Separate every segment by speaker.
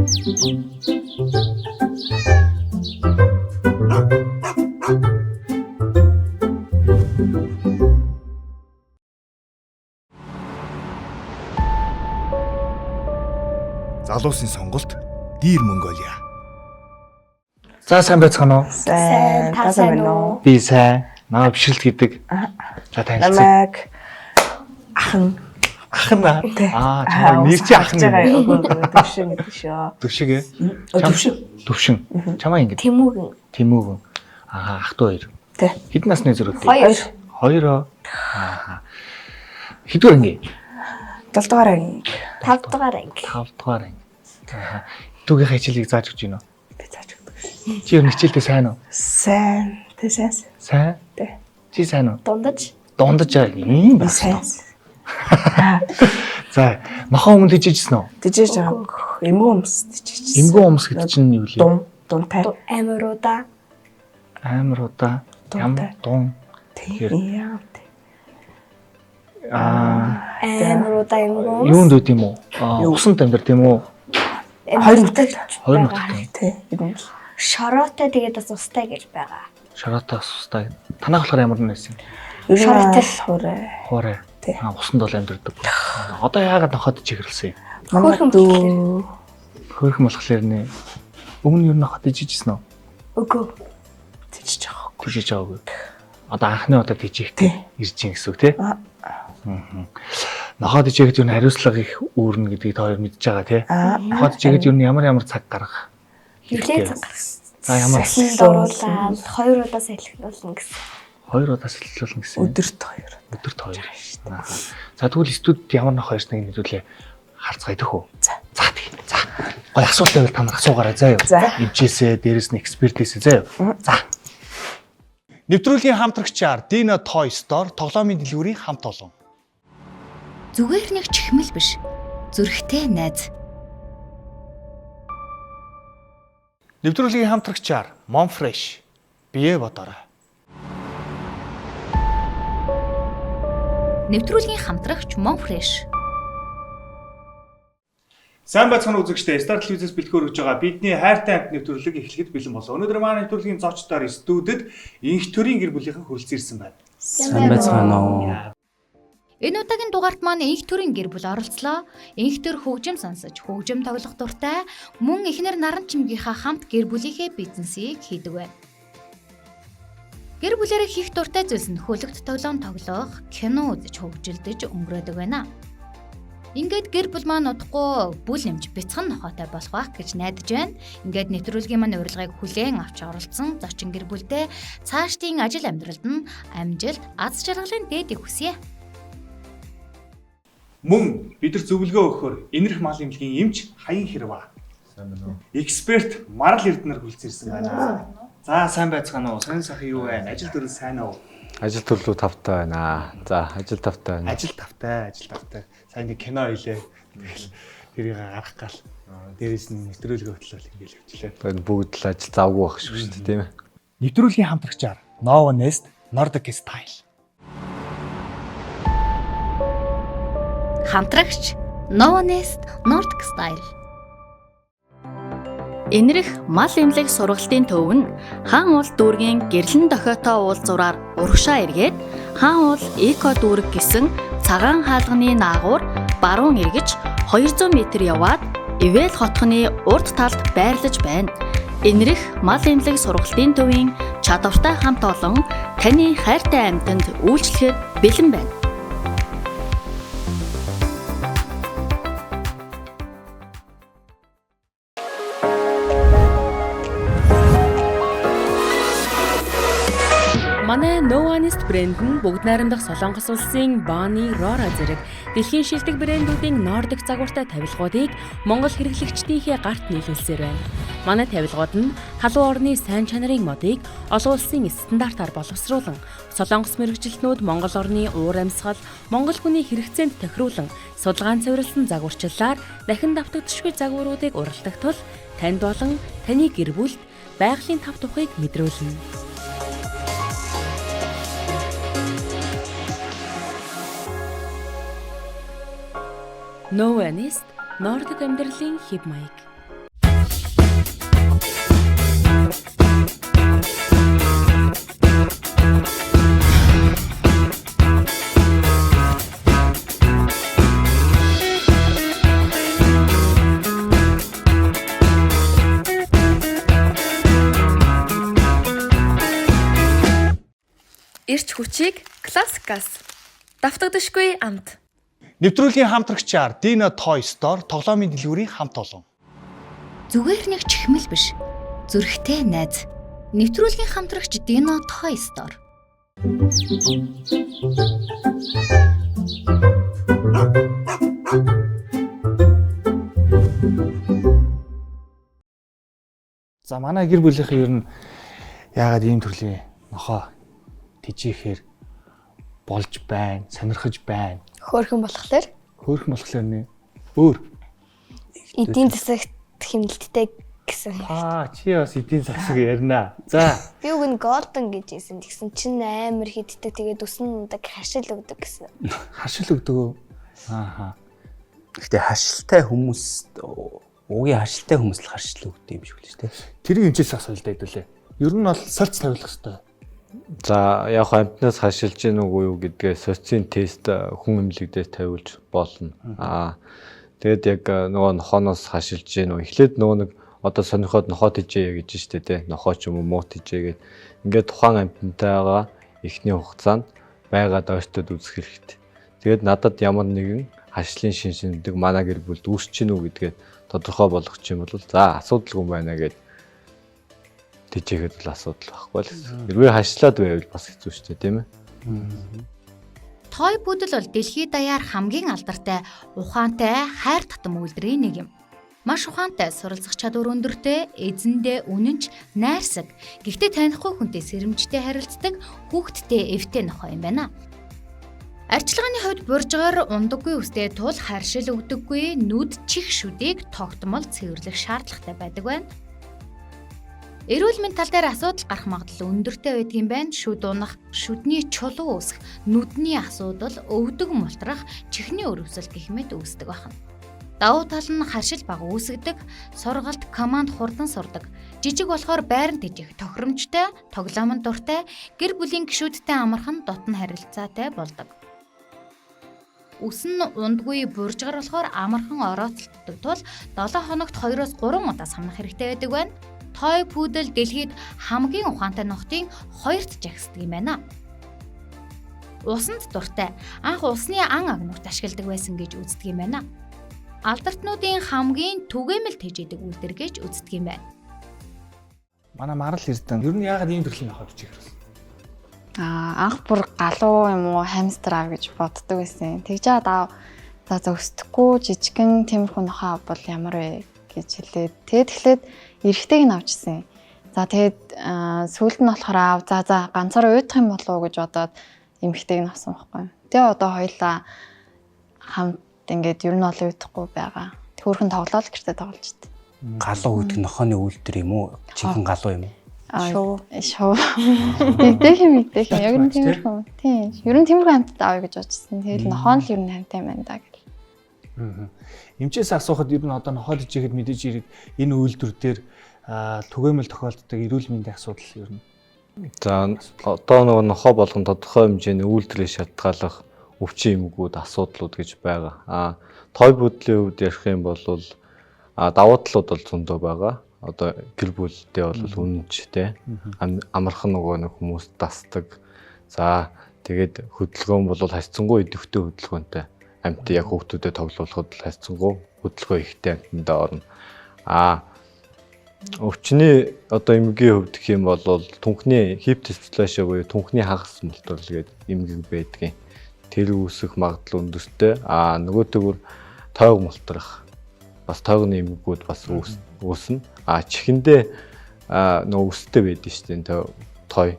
Speaker 1: Залуусын сонголт Dear Mongolia.
Speaker 2: За сайн байцгаана уу?
Speaker 3: Сайн, та сайн уу?
Speaker 2: Би сайн. Наа бишрэлт гэдэг. За танилцсан.
Speaker 3: Намайг ахын.
Speaker 2: Ахын аа. Чамайг нэр чи ахын
Speaker 3: юм. Төвшин гэдэг шүү.
Speaker 2: Төвшиг ээ?
Speaker 3: Төвшин.
Speaker 2: Чамайг ингэ. Тэмүүгэн. Ах トゥ хоёр.
Speaker 3: Тэ.
Speaker 2: Хэд насны зэрэгтэй?
Speaker 3: 2.
Speaker 2: Хоёроо. Хэдгээр ингэ?
Speaker 3: 7 дугаар анги.
Speaker 4: 5 дугаар анги.
Speaker 2: 5 дугаар анги. Түүгийнхээ хичээлийг зааж өгч гинөө.
Speaker 3: Би зааж өгдөг.
Speaker 2: Чи ер нь хичээлдээ сайн уу?
Speaker 3: Сайн. Тэ сайн.
Speaker 2: Сайн?
Speaker 3: Тэ.
Speaker 2: Чи сайн уу?
Speaker 4: Дундаж.
Speaker 2: Дундаж ийм байна.
Speaker 3: Сайн.
Speaker 2: За, нохоо өмнө тийжсэн үү?
Speaker 3: Тэжээж байгаа. Эмгэн өмс тэжээж.
Speaker 2: Эмгэн өмс гэдэг чинь юу вэ?
Speaker 3: Дунтай.
Speaker 4: Амируудаа.
Speaker 2: Дун.
Speaker 3: Тийм.
Speaker 4: Амируудаа эмгэн.
Speaker 2: Юунд үт юм уу? Усанд амьдар тийм үү?
Speaker 3: Хоёр нутаг.
Speaker 2: Хоёр нутагтай.
Speaker 3: Тий. Юм.
Speaker 4: Шороотой тэгээд бас устай гэж байгаа.
Speaker 2: Шороотоос устай. Танах болохоор ямар нэсэн?
Speaker 3: Шороотол
Speaker 2: Хуурай.
Speaker 3: Тий.
Speaker 2: Усанд бол амьдардаг. Одоо яагаад нохоод чиглэлсэн юм?
Speaker 3: Хөөрхөн дүү.
Speaker 2: Хөөрхөн болохоор нэ. Өмнө юу нохоод ижижсэн үү?
Speaker 4: Үгүй.
Speaker 3: Тэжээж байгаа.
Speaker 2: Тийжэж байгаагүй. Одоо анхны удаа тийжих ирж гин гэсэн үг тий? Нохоод ижихэд юу хариуцлага их үүрнэ гэдгийг та хоёр мэдж байгаа тий? Нохоод ижихэд юу ямар цаг гаргах?
Speaker 4: Хилээ цаг гаргасан.
Speaker 2: За ямар
Speaker 4: дуруулаад 2 удаас эхлүүлнэ гэсэн.
Speaker 2: 2 удаас эхлүүлнэ гэсэн.
Speaker 3: Өдөрт 2.
Speaker 2: Өдөрт 2. За тэгвэл студид ямар нөх хоёрсныг нэдүүлээ харцгаая дөхөө. За тийм. За. Гой асуулт байвал та нар асуугаарай заа юу. Ивжээсээ дээрэс нь экспертээсээ заа юу. За. Нэвтрүүлгийн хамтрагчаар Dina Toy Store тоглоомын дэлгүүрийн хамт олон.
Speaker 5: Зүгээр нэг чихмэл биш. Зүрхтэй найз.
Speaker 2: Нэвтрүүлгийн хамтрагчаар Monfresh бие бодорой.
Speaker 5: Нэвтрүүлгийн хамтрагч Monfresh.
Speaker 2: Сайн байцгаана үзэгчдээ Star телевизээс бэлтгэр өгж байгаа бидний хайртай амт нэвтрүүлэг эхлэхэд бэлэн болов. Өнөөдөр манай нэвтрүүлгийн зочдоор студид инх төрийн гэр бүлийнхэн хүрэлцэн ирсэн байна.
Speaker 6: Сайн байцгаана уу.
Speaker 5: Энэ удаагийн дугаарт маань инх төрийн гэр бүл оролцлоо. Инх төр хөгжим сонсож, хөгжим тоглох дуртай мөн эхнэр наран чимгийнхаа хамт гэр бүлийнхээ бизнесийг хийдэг байна. Гэр бүлээрээ хийх дуртай зүйлс нь хөлөгт тоглоом тоглох, кино үзэж хөгжилдөж өнгөрөөдөг байна. Ингээд гэр бүл маань удахгүй бүл нэмж бяцхан нохоотой болох байх гэж найдаж байна. Ингээд нэвтрүүлгийн маань урилгыг хүлээн авч оролцсон зочин гэр бүлдээ цаашдын ажил амьдралд нь амжилт, аз жаргалын дээдийг хүсье.
Speaker 2: Мөн бид нар зөвлөгөө өгөхөөр энэрх мал эмнэлгийн эмч Хаян Хэрваа. Сайн байна уу? Эксперт Марал Эрдэнэр хүрэлцэн байна. За сайн байцгаана уу? Сонин сайхан юу вэ? Ажил төрөл сайн уу?
Speaker 6: Ажил төрлөө тавтай байна. За ажил тавтай байна.
Speaker 2: Ажил тавтай. Сайн нэг кино хийлээ. Тэгэл тэрийг гарах гал. Дээрээс нь нэвтрүүлгээ хөтлөөл ингээл явчихлаа.
Speaker 6: Тэгээд бүгд л ажил завгүй байх шүү дээ, тийм ээ.
Speaker 1: Нэвтрүүлгийн хамтрагчаар Nova Nest Nordic Style.
Speaker 5: Хамтрагч Nova Nest Nordic Style. Энэрх мал эмнэлэг сургалтын төв нь хаан уул дүүргийн гэрлэн дохиотой уулзуураар урагшаа эргээд хаан уул эко дүүрэг гэсэн цагаан хаалганы наагур баруун эргэж 200 м яваад Ивэл хотхны урд талд байрлаж байна. Энэрх мал эмнэлэг сургалтын төвийн чадвартай хамт олон таны хайртай амьтанд үйлчлэхэд бэлэн байна.
Speaker 7: Манай Nova Nest брэнд нь бүгд найрамдах Солонгос улсын Bonnie Rora зэрэг дэлхийн шилдэг брэндүүдийн Nordic загвартай тавилгуудыг Монгол хэрэглэгчдийнхээ гарт нийлүүлсээр байна. Манай тавилгууд нь халуун орны сайн чанарын модыг олон улсын стандартаар боловсруулан, Солонгос мэргэжилтнүүд Монгол орны уур амьсгал, Монгол хүний хэрэгцээнд тохируулан, судалгаан цэвэрлсэн загварчлалаар дахин давтагдшгүй загваруудыг уралдах тул танд болон таны гэр бүлд байгалийн тав тухыг мэдрүүлнэ. Nova Nest Nordic амьдралын хэв маяг.
Speaker 8: эрч хүчийг классикаас давтагдашгүй амт.
Speaker 1: Нэвтрүүлгийн хамтрагчаар Dino Toy Store тоглоомын дэлгүүрийн хамт олон.
Speaker 5: Зүгээр нэг чихмэл биш. Зүрхтэй найз. Нэвтрүүлгийн хамтрагч Dino Toy Store.
Speaker 2: За манай гэр бүлийнхэн ер нь яагаад ийм төрлийн нохоо тижихээр болж байна, сонирхож байна.
Speaker 4: Хөөрхөн болохоор
Speaker 2: нэ өөр.
Speaker 4: эдийн засагт хэмнэлттэй гэсэн.
Speaker 2: Чи бас эдийн засаг ярина. За.
Speaker 4: Би үг нь Golden гэж хэлсэн. Тэгсэн чинь амар хиддэг. Тэгээд үсэн удаг хашил өгдөг гэсэн.
Speaker 2: Хашил өгдөг үү? Ааха.
Speaker 9: Гэхдээ харшилтай хүмүүс уугийн харшилтай хүмүүс л харшил өгдөг юм шиг л шүү дээ.
Speaker 2: Тэрийг эмчээс асуул да хэдүүлээ. Ер нь бол сольц тавилах хэрэгтэй.
Speaker 6: За яг амтнаас хашилж гин үгүй юу гэдгээ социын тест хүн эмнэлэгдээс тавиулж болно. Тэгээд яг нөгөө нохооноос хашилж гин үү. Эхлээд нөгөө нэг одоо сонирхоод нохоо тижээ гэж штэ тэ. Нохоо ч юм уу муу тижээ гэд. Ингээд тухайн амтнтайгаа эхний хугацаанд байгаад ойртод үзэх хэрэгтэй. Тэгээд надад ямар нэгэн хашлын шинжлэх манай гэр бүлд үүсч гин үү гэдгээ тодорхой болгох юм бол за асуудалгүй байна гэд тийчээхэд л асуудал байхгүй л гэсэн. Хэрвээ хашлаад байвал бас хэцүү шүү дээ, тийм ээ.
Speaker 5: Toy Poodle бол дэлхийд даяар хамгийн алдартай, ухаантай, хайр татам үйлдвэрийн нэг юм. Маш ухаантай, суралцах чадвар өндөртэй, эзэндээ үнэнч, найрсаг, гэхдээ танихгүй хүнтэй сэрэмжтэй харилцдаг, хүүхэдтэй эвтэй нохоо юм байна. Арчилгааны хувьд буржгаар ундаггүй үстэй тул харшил өгдөггүй нүд чих шүдийг тогтмол цэвэрлэх шаардлагатай байдаг байна. Эрүүл мэндийн тал дээр асуудал гарах магадлал өндөртэй байдаг юм байна. Шүд унах, шүдний чулуу үүсэх, нүдний асуудал, өвдөг мултрах, чихний өрөвсөл гэх мэт үүсдэг байна. Давуу тал нь харшил бага үүсгдэг, сургалт, команд хурдан сурдаг, жижиг болохоор байран тижих, тохиромжтой, тоглоомын дуртай, гэр бүлийн гишүүдтэй амархан дотн харилцаатай болдог. Үс нь ундгүй буржгаар болохоор амархан орооцолддог тул 7 хоногт 2-3 удаа самнах хэрэгтэй байдаг байна. Toy Poodle дэлхийд хамгийн ухаантай нохтын 2-т жагсдаг юм байна. Усанд дуртай, анх усны ан агнуурт ашигладаг байсан гэж үздэг юм байна. Алдартнуудын хамгийн түгээмэл тэжээдэг үйлдвэр гэж үздэг юм байна.
Speaker 2: Манай Марал Эрдэнэ ер нь яагаад ийм төрлийн нохоо тижих хэрэгсэн?
Speaker 10: Анх бүр галуу юм уу хамстер аа гэж боддог байсан. Тэгж аа за өсдөхгүй жижигэн тиймэрхүү нохоо бол ямар вэ гэж хэлээд тэгэхэд эрэгтэйг нь авчихсан. За тэгээд сүүлд нь болохоор за ганцаар уйдах юм болов уу гэж бодоод эмэгтэйг нь авсан байхгүй. Тэгээ одоо хоёлаа хамт ингээд ер нь бол уйдахгүй байгаа. Хөөрхөн тоглоал гэртээ тоглож дээ.
Speaker 9: Галуу үүдэх нохооны үйлдвэр юм уу? Чихэн галуу юм уу?
Speaker 10: Шоу. Мэдэх юм. Яг нь тиймэрхүү. Тийм. Ер нь тиймэрхүү хамтд авъя гэж бодчихсон. Тэгэл нохоо нь л ер нь хамттай юм байна да гэл.
Speaker 2: Эмчээс асуухад ер нь одоо нохоо тижихэд мэдээж ирээд энэ үйлдвэр дээр түгээмэл тохиолддог эрүүл мэндийн асуудал ер нь.
Speaker 6: За одоо нөгөө нохоо болгон тодорхой хэмжээний үйлдвэрийг шалтгааллах өвчин эмгүүд асуудлууд гэж байгаа. Toy Poodle-ийн хувьд ярих юм бол давуу талууд бол зөндөө байгаа. Одоо гэр бүлдээ бол үнэнчтэй амархан нөгөө нэг хүмүүс дасдаг. За тэгээд хөдөлгөөн бол хайцсангүй идэвхтэй хөдөлгөөнтэй. Амьд яг хүүхдүүдэд тоглуулахад л хайцсангүй хөдөлгөөн ихтэй амьтанда орно. Өвчний одоо эмгийн хувьд гэх юм бол түнхний hip dysplasia буюу түнхний хагас мултрал гэдэг эмгэг байдгийн. Тэр үүсэх магадлал өндөртэй. Нөгөө төгөр тойг мултрах бас тойгны эмгэгүүд бас үүснэ. Чихэндээ нөгөө өстэй байдаг шүү дээ. Той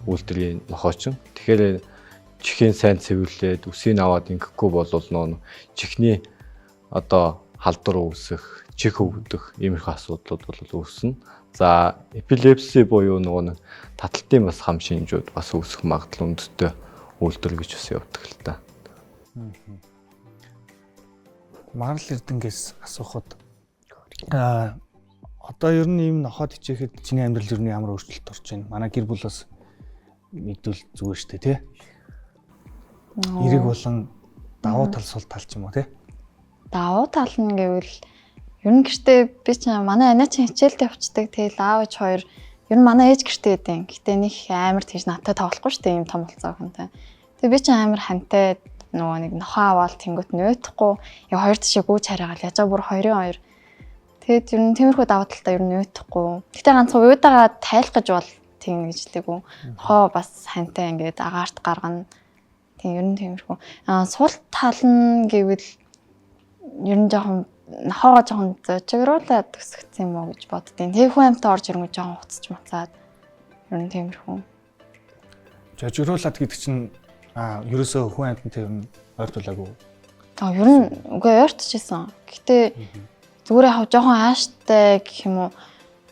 Speaker 6: үйлдвэрийн нохоочин. Тэгэхээр чихийн сайн цэвэрлээд үсийг аваад ингэхгүй бол нөгөө чихний одоо халдвар үүсэх, чих өвдөх иймэрхүү асуудлууд бол үүснэ. За эпилепси буюу нөгөө таталтын бас хам шинжүүд бас үүсэх магадлал өндөртэй үйлдвэр гэж бас явдаг л та.
Speaker 2: Марал Эрдэнгээс асуухад одоо ер нь ийм нохоо тижихэд чиний амьдрал ер нь ямар өөрчлөлт орж байна? Манай гэр бүл бас мэдвэл зүгээр шүү дээ, тий? Эрэг болон давуу тал сул тал ч юм уу, тий?
Speaker 10: Давуу тал нь гэвэл ер нь гэртээ би ч манай анаа чинь хичээлд явцдаг. Тэгэл аав ээж хоёр Ер нь манай ээж гэртээ байдیں۔ Гэтэ нэг амар тийж надтай тоглохгүй шүү дээ юм том болцоо хүнтэй. Тэгээ би ч амар хантай нөгөө нэг нохоо аваад тэнгуут нөөтөхгүй яг хоёр тишээ гүйж хараагаал ячаа бүр 2-2. Тэгээд ер нь тиймэрхүү даваа талтай ер нь нөөтөхгүй. Гэтэ ганцхан уйдагаа тайлах гэж бол тийм гэжлээгүй. Нохоо бас хантай ингээд агаарт гаргана. Тийм ер нь тиймэрхүү. Сул тал нь гэвэл ер нь жоохон нохоогоо жоохон зочигруулаад төсгцсэн юм уу гэж боддیں۔ Тэгээ хүн амтаа орж ирэнгүү жоохон хуцч мацаад ер нь тиймэрхүү.
Speaker 1: Жожигруулаад гэдэг чинь ерөөсөө хүн амьтантай ер нь ойртуулаагүй.
Speaker 10: Ер нь үгүй ойртчихсан. Гэтэ зүгээр яг жоохон ааштай гэх юм уу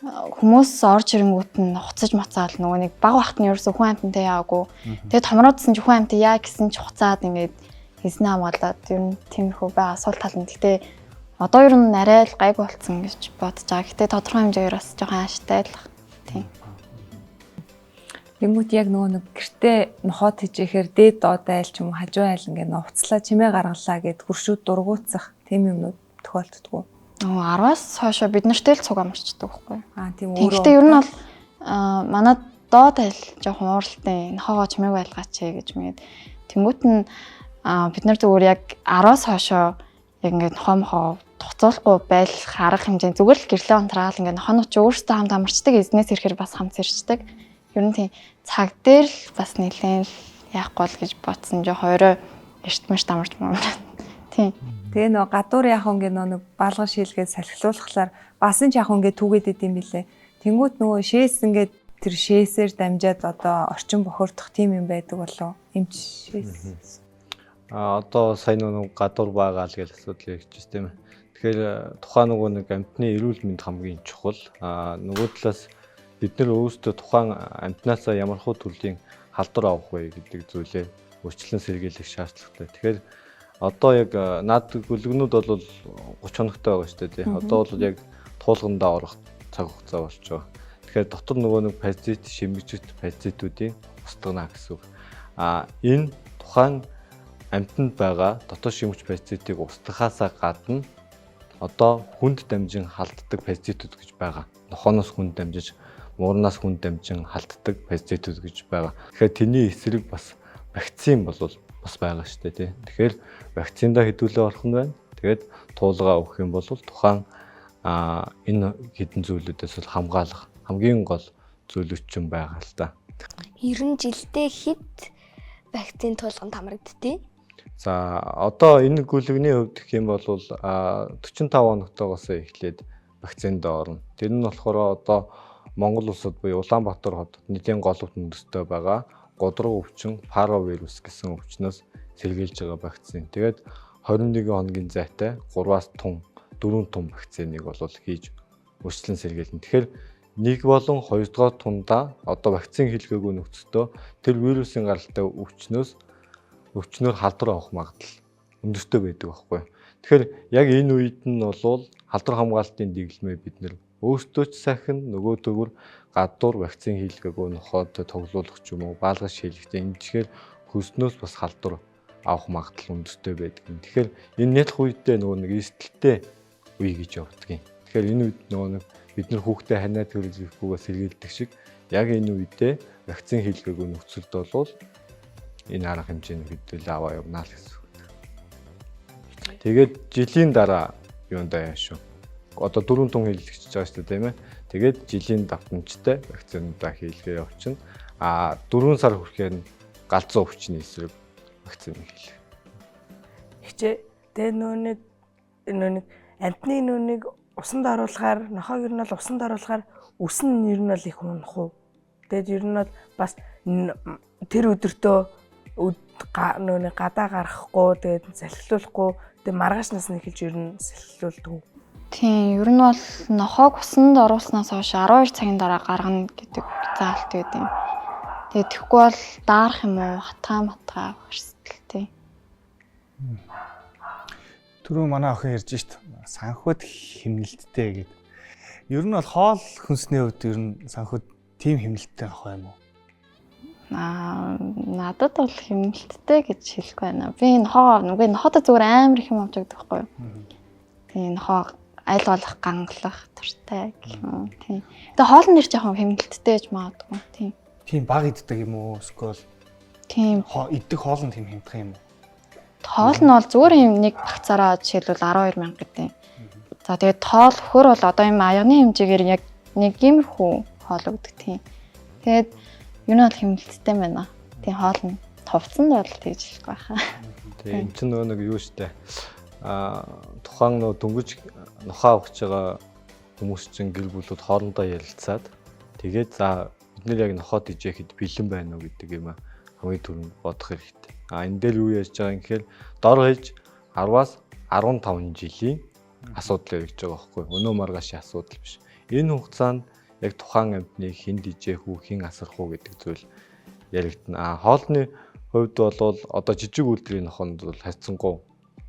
Speaker 10: хүмүүс орж ирэнгүүт нь хуцаж мацаал нөгөө нэг баг бахт нь ерөөсөө хүн амьтантай яагүй. Тэгээ томроодсан ч хүн амьтаа яа гэсэн ч хуцаад ингээд хийснэ хамгаалаад ер нь тиймэрхүү байгаа сул тал нь. Гэтэ одоо ер нь арай л гайг болцсон гэж бодож байгаа. Гэтэ тодорхой хэмжээгээр бас жоохон ааштай л баг. Тийм.
Speaker 3: Тэнгүүт яг нөгөө нэг гэртээ нохоод хижээхээр дээд доод айл ч юм уу хажуу айл ингээд нууцлаа чимээ гаргалаа гэд хуршүүд дургуутсах тийм юмнууд тохиолддгоо.
Speaker 10: 10-аас хойшоо бид нартэй л цуг амарчдаг байхгүй.
Speaker 3: Тийм өөрөө.
Speaker 10: Гэтэ ер нь бол манай доод айл жоохон ууралтай нохоогоо чимээг байлгаач гэж мэд. Тэнгүүт нь бид нар зүгээр яг 10-аас хойшоо яг ингээд нохоо туцуулахгүй байх арга хэмжээ зүгээр л гэрлээ унтраал ингээд нохоноо ч өөрсдөө хамт амарчдаг эзнээс ирэхээр бас хамт ирчдэг. Ер нь тийм цаг дээр л бас нэлээд яахгүй л гэж бодсон жоох орой эртмэш дамарч маа. Тийм.
Speaker 3: Тэгээ нөгөө гадуур яг ингээд нэг балган шилгээд салхилуулахлаар бас энэ яг ингээд түгээд идэм билээ. Тэнгүүт нөгөө шээс ингээд тэр шээсээр дамжаад одоо орчин бохирдох тийм юм байдаг болоо. Эмч шээс.
Speaker 6: Одоо сайн нэг гадуур байгаа л гэж асуудал ярьж байна тийм ээ. Тэгэхээр тухайн нөгөө нэг амьтны эрүүл мэнд хамгийн чухал. Нөгөө талаас бид нар өөрсдөө тухайн амьтнаасаа ямар хуу төрлийн халдвар авах вэ гэдэг зүйлээ өөрчлөн сэргийлэх шаардлагатай. Тэгэхээр одоо яг наад гүлгэнүүд бол 30 хоногтой байгаа шүү дээ тий. Одоо бол яг туулгандаа орох цаг хугацаа болж байгаа. Тэгэхээр дотор нөгөө нэг паразит шимэгчт паразитуудын устгана гэсэн үг. Энэ тухайн амьтанд байгаа дотор шимэгч паразитыг устгахаасаа гадна одоо хүнд дамжин халддаг паразитууд гэж байгаа. Нохооноос хүнд дамжиж, муурнаас хүнд дамжин халддаг паразитууд гэж байгаа. Тэгэхээр тэний эсрэг бас вакцин бол бас байгаа шүү дээ тий. Тэгэхээр вакциндаа хэдүүлээ орох нь байна. Тэгээд туулгаа өгөх юм бол тухайн энэ хэдэн зүйлүүдээс бол хамгаалах хамгийн гол зөвлөсөн байгаа л да.
Speaker 4: 90 жилдээ хэд вакцин туулганд хамрагддгийг?
Speaker 6: За одоо энэ гүлгний хувьд гэх юм бол 45 хоногтойгоос эхлээд вакцинд орно. Тэр нь болохоор одоо Монгол улсад буюу Улаанбаатар хотод нэгэн голомт үндэстэй байгаа годрог өвчин паровирус гэсэн өвчнөөс сэргийлж байгаа вакцин. Тэгээд 21 хоногийн зайтай 3-аас 4 том вакциныг бол хийж өөрчлөн сэргийлнэ. Тэгэхээр нэг болон 2 дугаар тундаа одоо вакцин хийлгээгүй нөхцөлдөө тэр вирусын гаралтай өвчнөөр халдвар авах магадлал өндөртэй байдаг байхгүй. Тэгэхээр яг энэ үед нь бол халдвар хамгаалтын дэглэмээ бид нэр өөрсдөө ч сайхан нөгөө төгөр гадуур вакцин хийлгээгүй нохоод тоглуулах ч юм уу баалгаж шилжихтэй энэ тэгэхээр хөлснөөс бас халдвар авах магадлал өндөртэй байдаг. Тэгэхээр энэ нэлэх үедээ нөгөө нэг эрсдэлтэй үе гэж явдаг юм. Тэгэхээр энэ үед нөгөө нэг бид нар хүүхдээ ханаа төрөлхгүйгээр сэргийлдэг шиг яг энэ үедээ вакцин хийлгээгүй нөхцөлд бол энэ арга хэмжээний хэдүүл аваа явнаа л гэсэн үг. Тэгээд жилийн дараа юундаа яа шүү. Одоо 4 тун хийлгэж байгаа шүү дээ тийм ээ. Тэгээд жилийн давтамжтай вакцинуудаа хийлгээ явуулчихна. 4 сар хүрэхээр галзуу өвчний эсрэг вакцин хийлгээ.
Speaker 11: Хичээ тэр нөөник амтны нөөник усанд оруулахаар нохоог ер нь бол усанд оруулахаар үс нь ер нь бол их унах уу. Тэгээд ер нь бол бас тэр өдөртөө нөөник гадаа гарахгүй тэгээд салхилуулахгүй тэгээд маргааш насны эхэлж ер нь салхилуулдаг.
Speaker 10: Тийм, ер нь бол нохоог усанд оруулснаас хойш 12 цагийн дараа гаргана гэдэг заалт байдаг юм. Тэгээд тэгэхгүй бол даарах юм уу, хатгаа хэрсэлтэй.
Speaker 1: Түрүү манай охин ярьж шít санхуд химнэлттэй гэдэг. Ер нь бол хоол хүнсний хувьд ер нь санхуд тийм химнэлттэй ах юм уу?
Speaker 10: Надад бол химнэлттэй гэж хэлэхгүй байна. Би нохоодоо зүгээр амар их юм авч байгаа байхгүй юу? Тэгээ нохоо аль болох гангалах туртай гэх юм. Тийм. Тэгээ хоолн нэр жоохон хэмнэлттэй гэж магадгүй. Тийм.
Speaker 1: Тийм баг иддэг юм уу? Эсвэл
Speaker 10: тийм
Speaker 1: иддэг хоол нь тийм хямдхан юм уу?
Speaker 10: Тоол нь бол зүгээр юм нэг багцаараа жишээлбэл 12,000 гэдэг. За тэгээд тоол хөр бол одоо юм аягны хэмжээгээр яг нэг иймэрхүү хоол өгдөг тийм. Тэгээд юу нь бол хэмнэлттэй байна. Тийм хоол нь товцсон бол тэгж хэлэх байхаа.
Speaker 6: Тэгээ эн чинь нэг юу штэ. Тухайн дөнгөж нохоо авч байгаа хүмүүс чинь гэр бүлүүд хоорондоо ярилцаад тэгээд за бид нэр яг нохоод ижээхэд бэлэн байна уу гэдэг юм хамгийн түрүүнд бодох хэрэгтэй. Энэ дээр юу яаж байгаа юм гэхээр дор хаяж 10-аас 15 жилийн асуудал явж байгаа байхгүй юу? Өнөө маргаашийн асуудал биш. Энэ хугацаанд яг тухайн амьтныг хэн дижээх үү, хэн асрах уу гэдэг зүйл яригдана. Хоолны хувьд бол одоо жижиг үйлдвэрийн нохонд бол хайцсангуу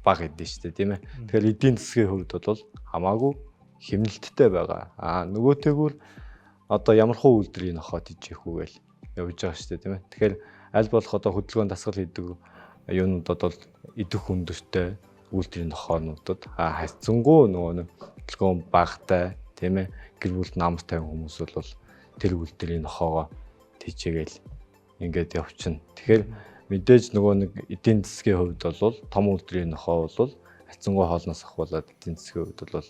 Speaker 6: бага идэв шүү дээ, тийм ээ. Тэгэхээр эдийн засгийн хувьд бол хамаагүй хэмнэлттэй байгаа. Нөгөөтэйгүр одоо ямархуу үйлдвэрийн нохоод ижээх үү гэж явж байгаа шүү дээ, тийм ээ. Тэгэхээр аль болох одоо хөдөлгөөн дасгал хийдэг юунуудад бол идэх өндөртэй үйлдвэрийн нохоонуудад хайцсангуу нөгөө нэг хөдөлгөөн багтай, тийм ээ. Гэр бүлд намс тавин хүмүүс бол тэр үйлдвэрийн нохоогоо тийчээгээл ингээд явчихна. Тэгэхээр мэдээж нөгөө нэг эдийн засгийн хувьд бол том үйлдвэрийн нохоо бол хайцсангуу хоолноос ахуулаад эдийн засгийн хувьд бол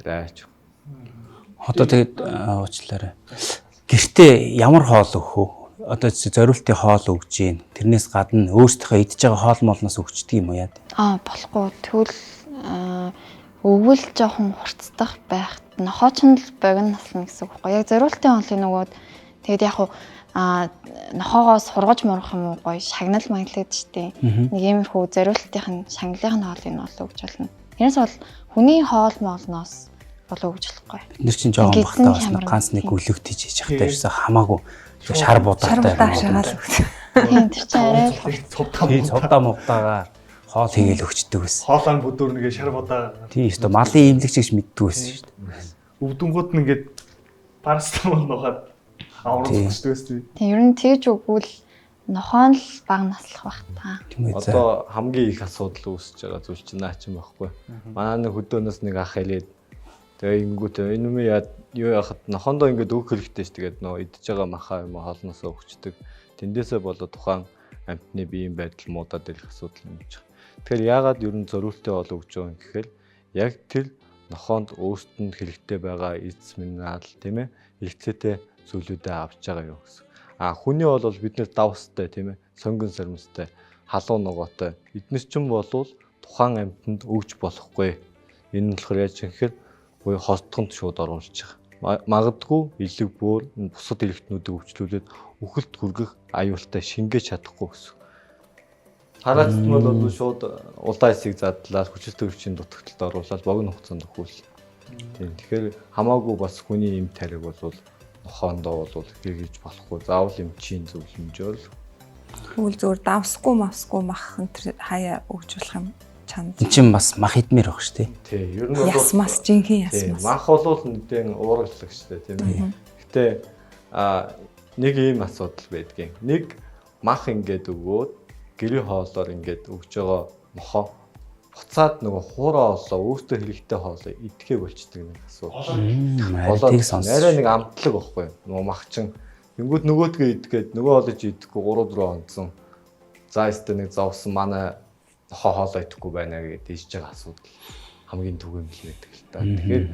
Speaker 6: раач.
Speaker 9: Одоо тэгээд уучлаарай. Гэртээ ямар хоол өгөх вэ? Одоо зориултын хоол өгж гин. Тэрнээс гадна өөртөө идж байгаа хоол молноос өгчдөг юм уу яа?
Speaker 10: Болохгүй. Тэгвэл өгвөл жоохон хурцдах байх. Нохооч нь л богино наслна гэсэн үг байхгүй. Яг зориултын хоолын нөгөөд тэгээд яг нохоогоос хургаж мурах юм уу гоё шагнал маяглагд штэ. Нэг иймэрхүү зориултын шагналын хоолыг нь бол өгч болно. Тэрнээс бол хүний хоол молноос бол өгж болохгүй.
Speaker 9: Бид нар чинь жоохон бахтаа бас ганц нэг өлөг тийж хийж явах таашсан хамаагүй шар будаатай
Speaker 3: шагаал өгч.
Speaker 10: Тийм тэр чинь арай л
Speaker 9: цовдаа мовдаагаар хоол хийгээл өгчдөг байсан.
Speaker 1: Хоолоо бүдүүр нэгэ шар будаа.
Speaker 9: Тийм шүү дээ. Малын имлэгч гэж мэддэг байсан шүү дээ.
Speaker 1: Өвдөнгүүд нь ингээд парастамол нухаад авралцдаг байсан.
Speaker 10: Тийм ер нь тэгж өгвөл нохоон л баг наслах бах та.
Speaker 6: Одоо хамгийн их асуудал үүсэж байгаа зүйл чинь наа чинь байхгүй. Манай нэг хөдөөнөөс нэг ах хэлээд тэгээ ингэнгүүтээ энэ юм юу яхад нохондоо ингээд өг хэрэгтэй ш тэгээд нөө идж байгаа махаа юм хоолноосоо өгчдөг. Тэндээсээ болоод тухайн амьтны биеийн байдал муудаад ирэх асуудал юм гэж. Тэгэхээр яагаад ер нь зориултаа бол өгж байгаа юм гэхээр яг тэр нохоонд өөртөнд хэрэгтэй байгаа эц минерал тийм ээ хэрэгцээтэй зүйлүүдээ авч байгаа юу гэсэн. Хүний бол бид нэр давстай тийм ээ сонгон сармстай халуун ногоотой эднес ч юм бол тухайн амьтанд өгж болохгүй. Энэ нь болохоор яаж юм гэхээр буюу хостгонд шууд оруулж байгаа. Магадгүй элэг бөөр бусад эрэгтнүүдийг өвчлүүлээд үхэлд хүргэх аюултай шингээж чадахгүй гэсэн. Хараацтмал бол шууд улаан эсийг задлаад хүчил төрөвчийн дутагталд оруулаад богино хугацаанд өхүүл. Тийм. Тэгэхээр хамаагүй бас хүний эм тариг бол нохоондоо бол хэрэгж болохгүй. Заавал эмчийн зөвлөмжөөр
Speaker 3: Тэгвэл зөвөр давсгүй мавсгүй мах энэ хаяа өгж болох юм чанд.
Speaker 9: Энд чинь бас мах идмээр баг шүү дээ.
Speaker 6: Тий, ер нь бол
Speaker 3: ясмас жинхэнэ ясмас.
Speaker 6: Мах бол нэгэн уургалах шүү дээ, тийм ээ. Гэтэ нэг ийм асуудал байдгийн. Нэг мах ингээд өгөөд гэрийн хоолоор ингээд өгж байгаа нохоо буцаад нөгөө хуураа олоо өөртөө хэрэгтэй хоолоо идэхээ болчдөг нэг асуудал. Болоод арай нэг амтлаг байхгүй нөгөө мах чин тэнгууд нөгөөдгөө идэхэд нөгөө хоолож идэхгүй 3-4 онцсон. За өстө нэг зовсон манай хоолоо идэхгүй байна гэдэг дийж байгаа асуудал хамгийн түгээмэл байдаг л та. Тэгэхээр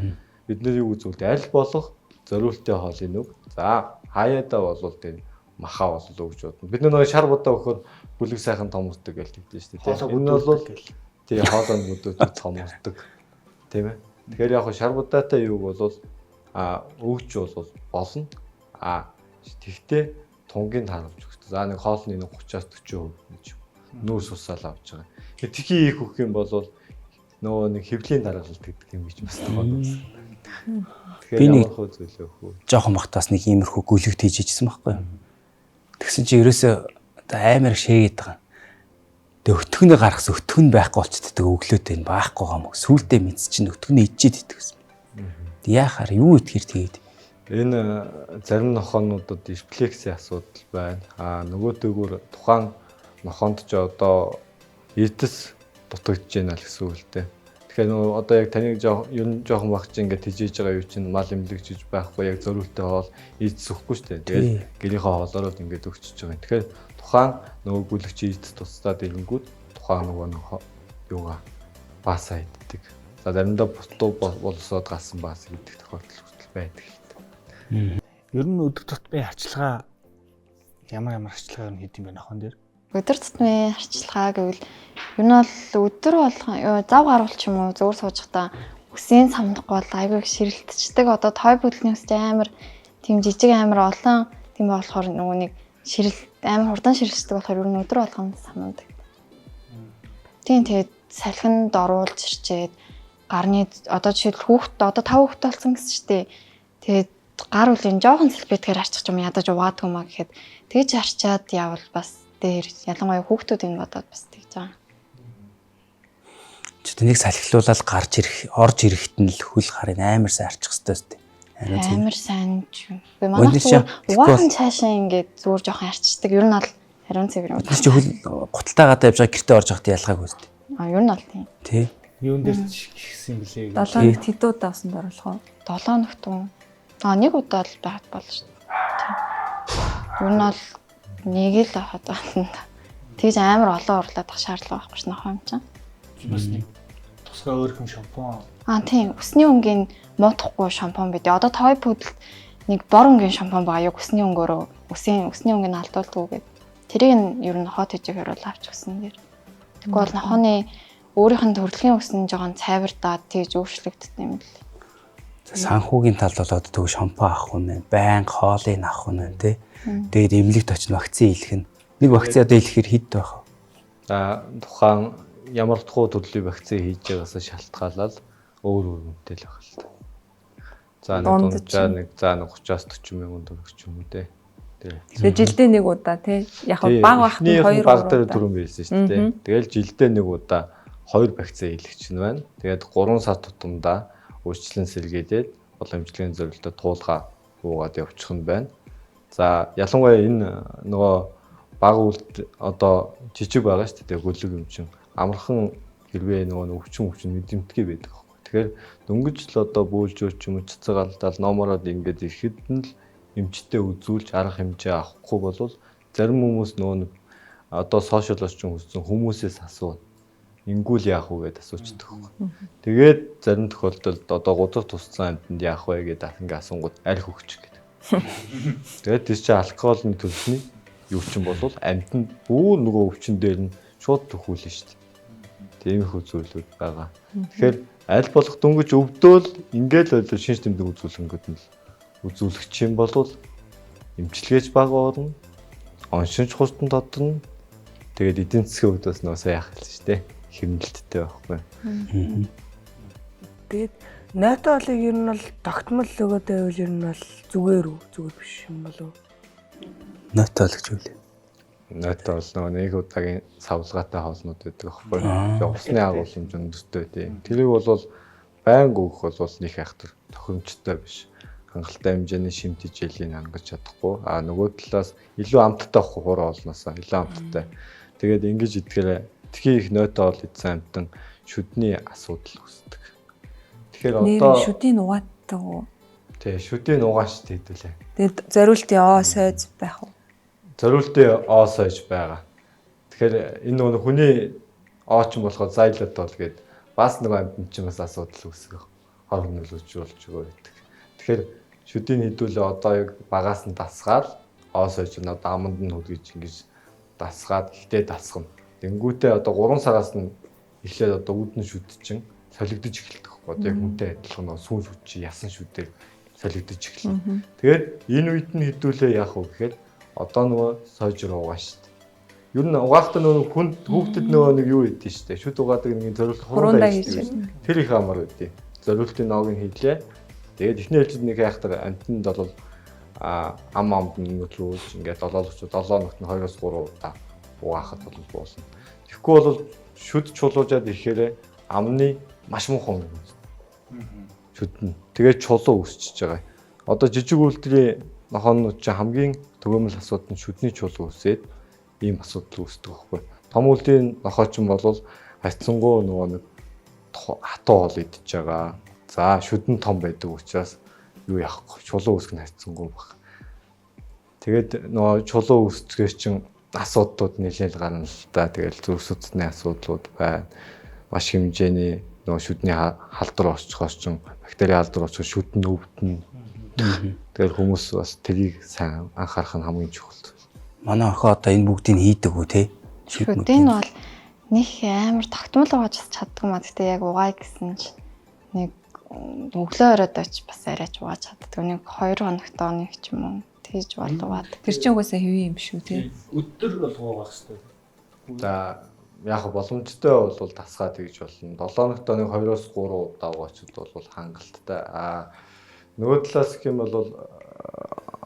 Speaker 6: бид нар юу гэж зүйлд аль болох зориултын хоолыг нүг. За хаяадаа болвол тэр махаа бол өгж бодно. Бид нөгөө шар будаа өгөхөөр бүлэг сайхан томордог гэж хэлдэг шүү дээ. Энэ бол тий хоолойд бүдүүт томордог. Тийм ээ. Тэгэхээр яг шар будаатай юу бол өгч бол болно. Тэгтээ тунгийн харуулж өгч. За нэг хоолны 30-аас 40% гэж нүүрс усаал авч байгаа. Тхий их өгөх юм бол нөгөө нэг хэвлийн дараалал гэдэг юм гэж бас тохиолдсон. Тэгэхээр ямар хөө зүйлээ өгөх вэ?
Speaker 9: Жохон бахтаас нэг иймэрхүү гүлэгт хийж ижсэн байхгүй юу? Тэгсэн чи ерөөсөө амар шээгээд байгаа. Тэг өтгөний гаргасан өтгөн байхгүй болчихдээ өглөөтэй байхгүй юм. Сүултээ мэдс чинь өтгөний ижээд идэгсэн. Яахаар юу итгэр тэгээд
Speaker 6: энэ зарим нохоонуудад дисплексийн асуудал байна. Нөгөөдөөгөр тухайн нохоонд ч одоо эрдэс дутагдж байна л гэсэн үг л дээ. Тэгэхээр нөгөө одоо яг таныг ер нь жоохон багч ингээд тижээж байгаа юу чинь мал имлэгчж байхгүй яг зөрүүлтэй хоол ийдсэхгүй шүү дээ. Тэгээд гэрийнхээ хоолороо ингээд өгчөж байгаа. Тэгэхээр тухайн нөгөө гүлэгч ийдс тусдаад ирэнгүүт тухайн нөгөө юугаа баасаа иддэг. За заримдаа бутуу болсоод галсан баас идэх тохиолдол хүртэл байдаг.
Speaker 1: Ер нь өдөр тутмын арчилгаа ямар арчилгаа юм хийд юм бэ нахан дээр?
Speaker 10: Өдөр тутмын арчилгаа гэвэл ер нь бол өдөр болгон зав гарвал ч юм уу зөөр суужхдаа үсийн самдахгүй бол айгүй их ширэлтчдэг. Одоо той бүлгийн үстэй амар тийм жижиг амар олон тийм болохоор нөгөө нэг амар хурдан ширэлтчдэг болохоор ер нь өдөр болгон самдаг. Тийм тэгээд салхинд оруулж ирчээд гарны одоо жишээл хүүхэд одоо 5 хүүхэд болсон гэсэн чинь дээ. Тэгээд гар үлийн жоохон салбитгэр арчих юм ядаж угаадгүй маа гэхэд тэгж арчаад явал бас дээр ялангуяа хүүхдүүд энэ бодоод бас тэгж байгаа.
Speaker 9: Тэнийг салхилуулаад орж ирэхэд нь л хөл харыг амар сайн арчих хэвээр тест.
Speaker 10: Амар сайн ч юм. Манай угаан цаашаа ингээд зүгээр жоохон арчдаг. Ер нь бол хариун цэвэр юм.
Speaker 9: Чи хөл гуталтай гадаа явж байгаа гэртээ орж явахд ялгаагүй үстэй.
Speaker 10: Ер нь бол тийм.
Speaker 9: Тий.
Speaker 1: Юун дээр ч гисэн блэ.
Speaker 3: 7 ногт хэд удаа усанд оруулах вэ?
Speaker 10: 7 ногт уу? Нэг удаа л байхад болно шүү дээ. Ер нь бол нэг л байхад байна. Тэгж амар олон урлаад ах шаардлага байхгүй ш нохоо юм чинь.
Speaker 1: Бас нэг тусгай өөр хэм шампунь.
Speaker 10: Тийм. Үсний өнгийн муутахгүй шампунь бидээ. Одоо той пүдэлт нэг бор өнгийн шампунь байгаа. Яг үсний өнгөөрөө үсний өнгийг алдуулдаг гэдэг. Тэрийг нь ер нь хот хижээгээр бол авч өгсөн дээр. Тэгвэл бол нохооны өөрийнх нь төрөлхийн үс нь жоохон цайвардаад тэгж өөрчлөгддөг юм л.
Speaker 9: Санхүүгийн талд бол одоо төв шампунь авах нь байнга хоолыг авах нь тий. Тэгээд эмнэлэгт очиж вакцин хийх нь. Нэг вакцин одоо хийхээр хэд байх вэ?
Speaker 6: За тухайн ямар тухуу төрлийн вакцин хийж байгаасаа шалтгаалаад өөр үнэтэй л байх л та. За нэг дунджаа нэг 30-аас 40 мянган төгрөг ч юм уу те.
Speaker 3: Тэгээ жилдээ нэг удаа тий. Яг баг бахт 2
Speaker 6: баг дээр түрүүн байсан шүү дээ. Тэгэл жилдээ нэг удаа 2 вакцин хийлгэж байна. Тэгээд 3 сар тутамдаа өөрчлөлт сэргээдээд боломжлогын зорилттой туулгаа буугаад явчих нь байна. За ялангуяа энэ нөгөө баг үлд одоо жижиг байгаа шүү дээ. Гөлөг юм чинь амархан хэрвээ нөгөө өвчин мэдрэмтгий байдаг байхгүй. Тэгэхээр дөнгөж л одоо бөөлжөөч юм уу цэцэг алдаал номороод ингээд ирэхэд нь л эмчтэй үзүүлж арга хэмжээ авахгүй бол зарим хүмүүс нөгөө одоо сошиал орчин хүссэн хүмүүсээс асуув. Ингүүл яах вэ гэдээ асуучдаг байхгүй. Тэгээд зарим тохиолдолд одоо гудах тусцсан амьтанд яах вэ гэдэг ингээ асуунгууд аль хөвчих гэдэг. Тэгээд тийч чи алкоголны төлсний юу ч юм бол амьтанд бүр нөгөө өвчин дээр нь шууд төхүүлнэ шүү дээ. Тиймэрхүү зүйлүүд байгаа. Тэгэхээр аль болох дөнгөж өвдөөл ингээл ойлоо шинж тэмдэг үзүүлэнгүүд нь үзүүлэгч юм бол эмчилгээч бага орно. Оншинч хурдан тодорно. Тэгээд эдийн засгийн хувьд бас нөөсөө яах хэлсэн шүү дээ. Хэмнэлттэй байхгүй.
Speaker 11: Тэгээд найтолыг ер нь бол тогтмол өгөөд байвал ер нь бол зүгээр биш юм болов.
Speaker 9: Найтол гэж үгүй.
Speaker 6: Найтол нөгөө нэг удаагийн савлгаатай хоолнууд байдаг байхгүй. Усны агуулмж өндөртэй тийм. Тэрийг бол байнга өгөх бол нэг хайхтар тохиромжтой биш. Хангалттай хэмжээний шимт хичээлийн хангаж чадахгүй. Нөгөө талаас илүү амттай хураа олноосаа илүү амттай. Тэгээд ингэж идэхээр тхий их нойтой ол идсэн амтан шүдний асуудал үүсдэг. Тэгэхээр одоо
Speaker 3: шүдийн угаатдаг уу?
Speaker 6: Тий, шүдийн угааш хэдүүлээ.
Speaker 3: Тэгээд зориултын оо сойз байх уу?
Speaker 6: Зориултын оо сойж байгаа. Тэгэхээр энэ нөгөө хүний ооч юм болохоо зайлаад бол гээд бас нэг амтан ч бас асуудал үүсгэх хор нөлөөж болж байгаа. Тэгэхээр шүдийн хэдүүлээ одоо яг багаас нь дасгаад оо сойж нь одоо аманд нь хүлгэж ингэж дасгаад ихтэй дасгана. Тэнгүүтээ одоо 3 сараас нь эхлээд одоо үүдэн шүдчин солигдож эхэлдэг байхгүй. Одоо яг үнтэй адилхан сүүн шүд чи ясан шүдээр солигдож эхэлнэ. Тэгээд энэ үед нь хэдүүлээ яах вэ гэхээр одоо нөгөө сойжр угаа шүү дээ. Ер нь угаалтаа нөгөө хүүхдэд нөгөө нэг юу хийдэж шүү дээ. Шүд угаадаг нэг зориулт хурундаа хийдэг. Тэр их амар үдээ. Зориултын ноог нь хийлээ. Тэгээд эхний ээлжид нэг хайхтар амтнд бол амд нөтлүүлж ингээд 7 ногт нь 2-3 удаа угаахад болно. Тэгэхгүй бол шүд чулуужаад ирэхээр амны маш муухан юм. Шүд нь тэгээд чулуу өсчихөж байгаа. Одоо жижиг үйлдвэрийн нохоонууд чинь хамгийн төгөөмөл асуудал нь шүдний чулуу өсөөд ийм асуудал үүсдэг байхгүй. Том үйлдвэрийн нохоочин бол хайцсангуу нөгөө нэг хатуу хоол идчихэж байгаа. За шүдэн том байдаг учраас юу яах вэ? Чулуу үүсгэн хайцсангүй баг. Тэгээд нөгөө чулуу үүсгэхээр чинь асуудлууд нэлээд гарна л да. Тэгэл зүрх судасны асуудлууд байна. Маш хэмжээний нөгөө шүдний халдвар орчхоос чинь бактери халдвар орчхоос шүдэн өвдөн. Тэгэл хүмүүс бас тэрийг сайн анхаарах нь хамгийн чухал.
Speaker 9: Манай охин одоо энэ бүгдийг хийдэг үү те?
Speaker 10: Шүдэн бол нэг амар тогтмол угааж чаддаг маа. Гэтэ яг угаая гэсэн чинь нэг өглөө оройд оч бас арайч угааж чаддаг. Нэг 2 хоногт нэг ч юм уу тэгж болоод.
Speaker 3: Тэр чинь угаасаа хэвэн юм шүү те.
Speaker 2: Өдөр бол угаах хэрэгтэй.
Speaker 6: За яг боломжтой бол тасгаа тэгж болно. 7 хоногт нэг 2-3 удаа угаачд бол хангалттай. Нөгөө талаас гэх юм бол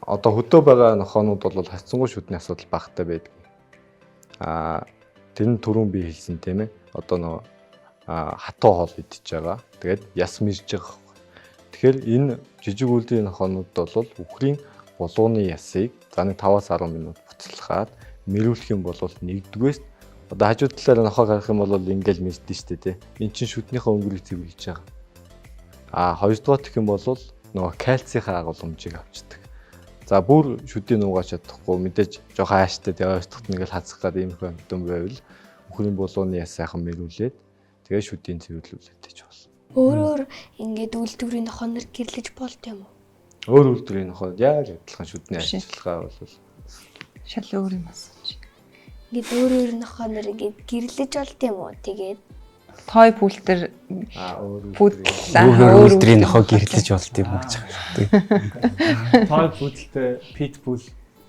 Speaker 6: одоо хөдөө байгаа нохоонууд бол хайцсангүй шүдний асуудал багтаа байдаг. Тэр нь түрүүн би хэлсэн тийм ээ. Одоо нөгөө хатуу хоол идчихэж байгаа. Тэгээд яс мэрж байгаа. Тэгэхээр энэ жижиг үлдийн нохоонууд бол үхрийн булууны ясыг за нэг 5-10 минут буцалгаад мэрүүлэх юм бол нэгдүгээс одоо хажуу талаараа нохоо гарах юм бол ингээл мэддэн шүү дээ. Энд чинь шүднийхээ өнгөрийг цэвэрлэж байгаа. Хоёрдугаар гэх юм бол нөгөө кальцийнхаа агуулмжийг авчдаг. За бүр шүдийн угааж чадахгүй мэдээж жоохон ааштай тэгээ ойртохт нэгэл хацах гэдэг юм их юм байвал үхрийн булууны яс сайхан мэрүүлээд тэгээ шүдийн цэвэрлүүлээд гэж болно.
Speaker 4: Өөрөөр ингээд үйлдвэрийн нохонор гэрлэж болд юм уу?
Speaker 6: Өөр үйлдвэрийн нохоо яг адилхан шүдний ажиллагаа бол
Speaker 3: шал өөр юм асууж.
Speaker 4: Ингээд өөр нохонор ингээд гэрлэж болд юм уу? Тэгээд
Speaker 3: той пүүлтер
Speaker 9: өөр үйлдвэрийн нохоо гэрлэж болд юм уу гэж байна.
Speaker 1: Той пүүлтэй питбул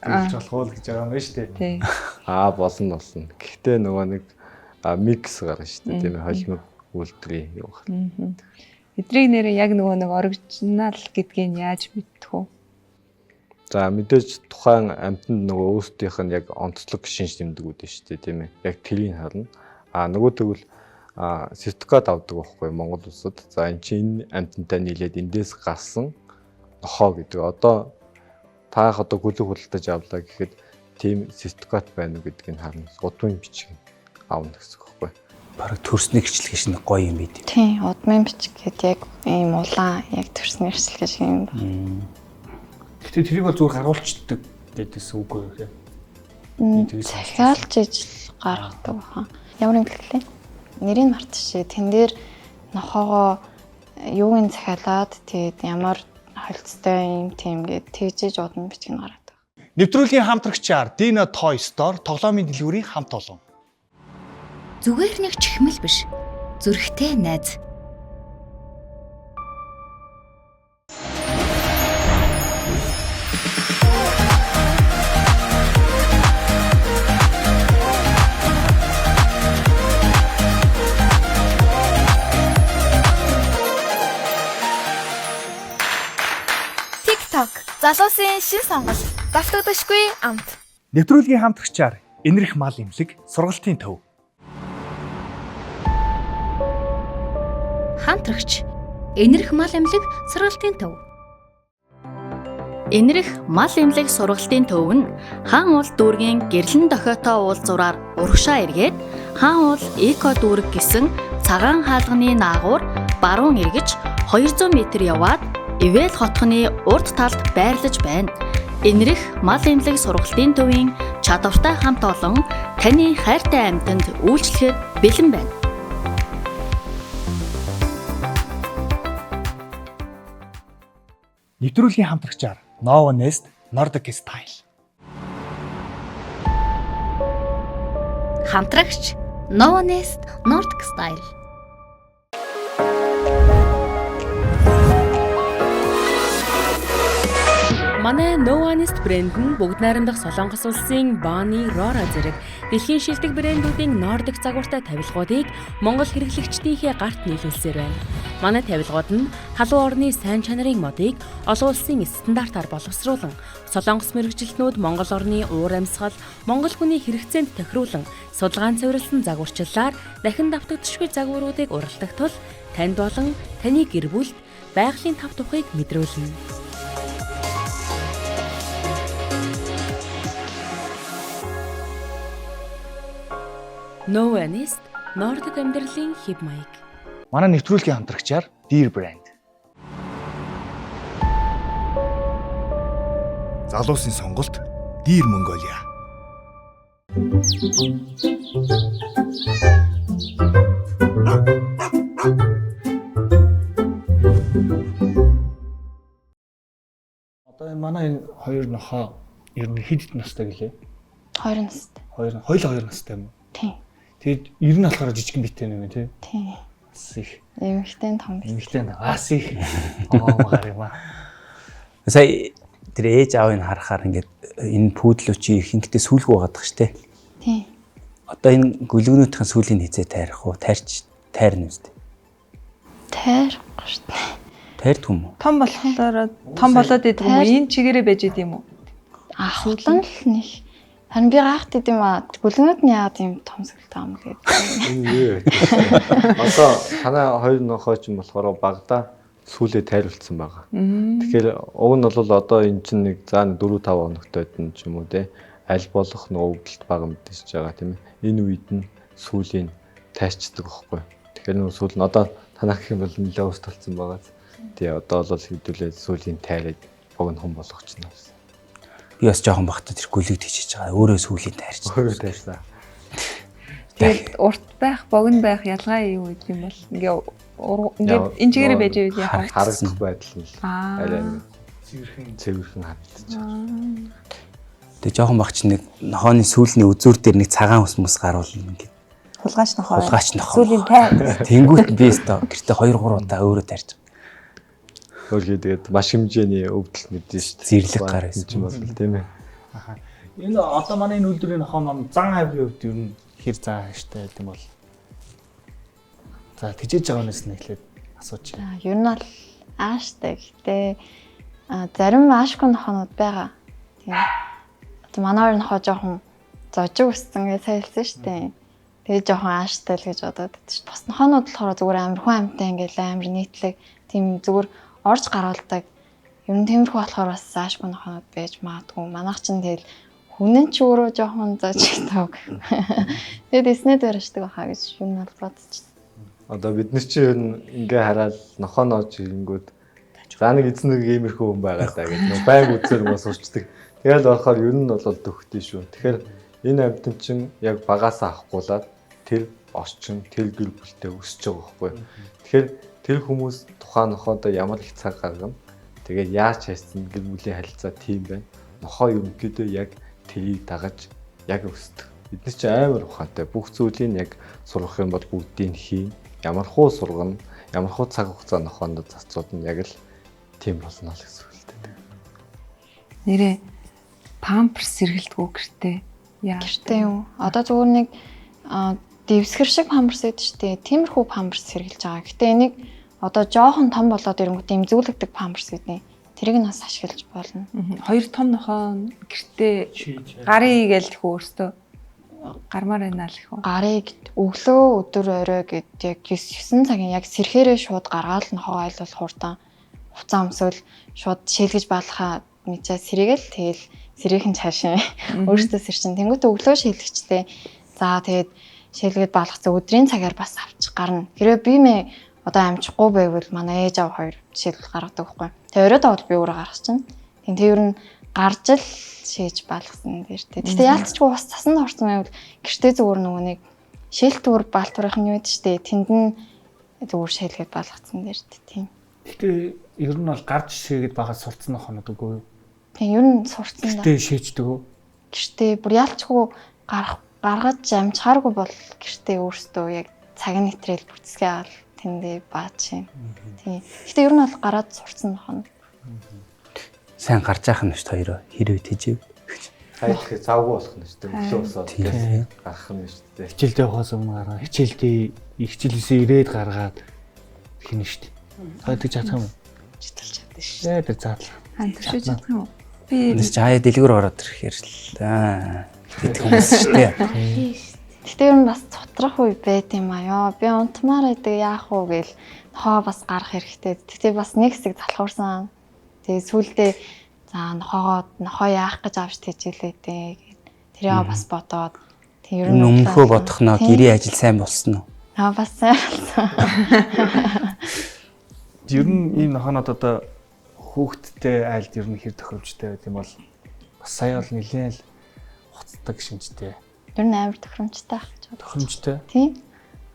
Speaker 1: гэрлэж болох уу гэж байгаа юм байна шүү дээ.
Speaker 6: Болно. Гэхдээ нөгөө нэг микс гарна шүү дээ тийм ээ холимог үйлдвэрийн юу гэх.
Speaker 3: Эдрийг нэрээ яг нөгөө нэг оригинал гэдгийг яаж мэдтэх вэ?
Speaker 6: За мэдээж тухайн амьтанд нөгөө өөрсдийнх нь яг онцлог шинж тэмдэг үүдэн шүү дээ тийм ээ. Яг тэрийг харна. Нөгөө тэгвэл сертификат авдаг байхгүй Монгол улсад. За эн чинь амьтантай нийлээд эндээс гарсан нохоо гэдэг. Одоо таах одоо гүлэг худалдаж авлаа гэхэд тийм сертификат байна уу гэдгийг харна. Удмын бичиг аавна гэсэн үг байхгүй.
Speaker 9: Бараг төрсний гэрчлэг шиг гоё юм бид.
Speaker 10: Тийм, удмын бичиг гэдэг яг ийм улаан яг төрсний гэрчлэг шиг юм байна.
Speaker 1: Гэтэ тэрийг бол зүгээр харуулцдаг гэдээс үгүй юу?
Speaker 10: Захиалж ижил гаргадаг бахан. Ямар юм гэлээ? Нэрийг мартчихжээ. Тэн дээр нохоогоо юуг нь захиалаад тэгээд ямар холцтой юм тийм гээд тэгжиж удмын бичиг нь гаргадаг.
Speaker 1: Нэвтрүүлгийн хамтрагчаар Dina Toy Store тоглоомын дэлгүүрийн хамт олон.
Speaker 5: Зүгээр нэг чихмэл биш. Зүрхтэй найз.
Speaker 8: TikTok залуусын шин сонголт. Давтагдашгүй амт.
Speaker 1: Нэвтрүүлгийн хамтрагчаар энэрх мал имлэг сургалтын төв.
Speaker 5: Хамтрагч энэрх мал эмнэлэг сургалтын төв.
Speaker 7: Энэрх мал эмнэлэг сургалтын төв нь хаан уул дүүргийн гэрлэн дохиотоо уул зураар урагшаа эргээд хаан уул эко дүүрэг гэсэн цагаан хаалганы наагур баруун эргэж 200 м яваад Ивэл хотхны урд талд байрлаж байна. Энэрх мал эмнэлэг сургалтын төвийн чадвартай хамт олон таны хайртай амьтанд үйлчлэхэд бэлэн байна.
Speaker 1: Нэвтрүүлгийн хамтрагчаар Nova Nest Nordic Style.
Speaker 5: Хамтрагч Nova Nest Nordic Style.
Speaker 7: Манай Nova Nest брэнд нь бүгд найрамдах Солонгос улсын Bonnie Rora зэрэг дэлхийн шилдэг брэндүүдийн Nordic загвартай тавилгуудыг Монгол хэрэглэгчдийнхээ гарт нийлүүлсээр байна. Манай тавилгууд нь халуун орны сайн чанарын модыг олон улсын стандартаар боловсруулан, Солонгос мэргэжилтнүүд Монгол орны уур амьсгал, Монгол хүний хэрэгцээнд тохируулан, судалгаан цэвэрлсэн загварчлалаар дахин давтагдшгүй загваруудыг уралдах тул танд болон таны гэр бүлд байгалийн тав тухыг мэдрүүлнэ. Nova Nest Nordic амьдралын хэв маяг.
Speaker 2: Манай нэвтрүүлгийн хамтрагчаар Dear Brand.
Speaker 12: Залуусын сонголт Dear Mongolia.
Speaker 2: Одоо энэ манай энэ хоёр нохоо ер нь хэд настай гэлээ?
Speaker 10: 2 настай.
Speaker 2: Хоёул 2 настай юм уу?
Speaker 10: Тийм.
Speaker 2: Тэгээд ер нь болохоор жижигэн битэй юм тий.
Speaker 10: Тийм.
Speaker 2: Бас их.
Speaker 10: Эмэгтэй том бит.
Speaker 2: Эмэгтэй бас их. Магаар юм аа.
Speaker 9: Сая тэр ээж аавыг харахаар ингээд энэ пүүдлүү чи ихэнхдээ сүүлгүй байгаадах штэ.
Speaker 10: Тийм.
Speaker 9: Одоо энэ гүлгнүүдийн сүүлийн хизээ тайрах уу? Тайрна үстэй.
Speaker 10: Тайрахгүй штэ.
Speaker 9: Тайрдгүй юм уу?
Speaker 3: Том болохоор том болоод идэв юм уу? Энэ чигээрээ байж идэв юм уу?
Speaker 10: Ахлан л нэг. Харин би гайхт идэв юм аа. Гүлгнүүд нь яагаад юм том сүлтэй юм гээд.
Speaker 6: Энэ юу вэ? Одоо танай хоёр нохоо ч юм болохоор багада сүүлээ тайруулсан байгаа. Тэгэхээр уг нь бол одоо эн чинь нэг 4-5 хоногт байдсан ч юм уу те аль болох нөгөө өвдөлт бага мэдээж байгаа тийм ээ. Энэ үед нь сүүлийн тайрчдаг байхгүй. Тэгэхээр нөгөө сүүл нь одоо танах гэх юм бол нэлээд ус талцсан байгаа. Тэгээ одоо бол хэдүүлээ сүүлийн тайраад богино болгочихно.
Speaker 9: Би бас жоохон бахтад тэр гүлэг тийчиж байгаа. Өөрөө сүүлийн тайрч.
Speaker 6: Өөрөө тайрсан.
Speaker 3: Тэгээд урт байх, богино байх ялгаа юу гэдэг юм бол ингээд энэ чигээрээ байж ивэл яах вэ?
Speaker 6: Харагдах байдал нь арай цэвэрхэн харагдаж
Speaker 9: байгаа. Тэгээ жоохон багч нэг нохооны сүүлний үзүүр дээр нэг цагаан ус мус гаруулна ингээд.
Speaker 3: Хулгаач нохоо.
Speaker 9: Сүүлийн тай. Тэнгүүт би өстө гэртээ 2-3 удаа өөрөө тайрч.
Speaker 6: Өөргөө тэгээд маш хэмжээний өвдөлт мэдэн шүү дээ.
Speaker 9: Зэрлэг гар байсан
Speaker 6: юм бол тийм ээ.
Speaker 2: Энэ одоо манай энэ үйлдвэрийн нохоо ном зан авирын хувьд ер нь хэр зан хааштай гэдэг юм бол. За тижээж байгаа юмнаас нь эхлээд асуучих.
Speaker 10: Ер нь бол ааштай гэхдээ зарим аашгүй нохонууд байгаа. Тийм. Одоо манай хоёр нохоо жоохон зожиг өссөн гэж сайлсан шүү дээ. Тэгээ жоохон ааштай л гэж бодоод байдаг шүү. Бас нохоонууд болохоор зүгээр амар хүн амьтаа ингээл амар нийтлэг тийм зүгээр орж гаргалдаг. Ер нь тиймэрхүү болохоор бас аашгүй нохоонууд байж магадгүй. Манайх ч тэгэл хүнэн ч өөрөө жоохон зожиг тав. Тэгээд эснэд барьждаг байхаа гэж юу нь бол бодчих.
Speaker 6: Одоо бид нар чи ер нь ингээ хараад нохооноож ирэнгүүд за нэг эзнэг иймэрхүү хүн байгаа даа гэж байг үзээр мас урчдаг. Тэгэл болохоор ер нь бол төгтөө шүү. Тэгэхээр энэ амьтан чин яг багаасаа авахгүйлаад тэр орчин тэр гэр бүлтэй өсөж байгаа байхгүй. Тэгэхээр тэр хүмүүс тухайн нохоодоо ямар их цаг гаргана. Тэгээд яаж хайсан гэр бүлийн харилцаа тийм байна. Нохоо ерөнхийдөө яг тэрийг дагаж яг өсдөг. Бид нар чи амар ухаантай бүх зүйлийг яг сурах юм бол бүгдийг хийн. Ямар хуу сургана, ямар хуу цаг хугацаа нохоонд зацууд нь яг л тийм болно л гэсэн үг л дээ.
Speaker 3: Нэрээ памперс сэргэлдэггүй гэртээ. Яа.
Speaker 10: Гэртээ юу? Одоо зүгээр нэг дэвсгэр шиг памперс гэдэг шүү дээ. Тиймэрхүү памперс сэргэлж байгаа. Гэтэ энийг одоо жоохон том болоод ирэнгүүт имзүүлэгдэг памперс гэдэг. Тэрийг нь бас ашиглаж болно.
Speaker 3: Хоёр том нохоо гэртээ гарын гээл өөртөө гармаар байна л их үү.
Speaker 10: Гарыг өглөө өдөр орой гэд яг 9 цагийн яг сэрхээрээ шууд гаргаал нохоо айлбал хурдан хуцаа өмсөөл шууд шилгэж баалахаа мэдээ сэргээл тэгэл сэрийнхэн цаашаа өөртөө сэрчин тэнгуүтэ өглөө шилгчтэй. За тэгээд шилгээд баалгацаа өдрийн цагаар бас авчих гарна. Хэрвээ би мэ одоо амжихгүй байвал манай ээж аав хоёр шилэл гаргадаг байхгүй. Тэгээ оройд авал би өөрөө гаргах чинь. Тэгээ ер нь гарч л шээж баалгасан дээр тэ. Гэтэ яалтчгүй бас цасанд орсон байвал гэртээ зүгээр нөгөө нэг шээлтүүр баалтуурын юу гэдэг штэ. Тэнд нь зүгээр шээлгээд баалгацсан дээр тийм.
Speaker 2: Гэтэ ер нь бол гарч шээгээд байгаа сурцсан нохонод үгүй юу?
Speaker 10: Тийм ер нь сурцсан да.
Speaker 2: Гэртээ шээждэг үү?
Speaker 10: Гэртээ бүр яалтчгүй гаргаж амжихааргүй бол гэртээ өөртөө яг цаг нэтрэл бүтцгээ авал тэндээ баач юм. Тийм. Гэтэ ер нь бол гараад сурцсан нохонод.
Speaker 9: Сайн гарч яах нь шүү хоёроо хэрвээ тэжээв.
Speaker 6: Хай тэгэхээр завгүй болох нь шүү дээ. Өглөө усаад гарах нь шүү дээ.
Speaker 2: Хичээлдээ явахаас өмнө гараа. Хичээлдээ хичээлээсээ ирээд гаргаад хийнэ шүү дээ. Хойдог чадах юм уу?
Speaker 10: Читэлж чаддаг шүү.
Speaker 2: Яа тэр заалаа.
Speaker 3: Хамтарч чадах юм уу? Би
Speaker 9: хаяа дэлгүүр ороод ирэхээр л гэдэг хүмүүс шүү дээ.
Speaker 10: Гэтэ ер нь бас цутрах үе байт юм аа. Би унтмаар байдаг яах вэ гээл нохоо бас гарах хэрэгтэй. Гэтэ бас нэг хэсэг залхуурсан. Тэгээ сүулдээ за нохоо яах гэж авч тэжээлээ дээ. Тэрийг бас бодоод
Speaker 9: тэг ер нь өмнөхөө бодохноо гэрээ ажил сайн болсон уу?
Speaker 10: Бас сайн болсон.
Speaker 1: Ер нь ийм нохонод одоо хүүхдтэй айлд ер нь хэр тохиромжтой байт юм бол бас сая бол нэлээд л хуцдаг шинжтэй.
Speaker 10: Ер нь амар тохиромжтой байх гэж бодож.
Speaker 1: Тохиромжтой.
Speaker 10: Тийм.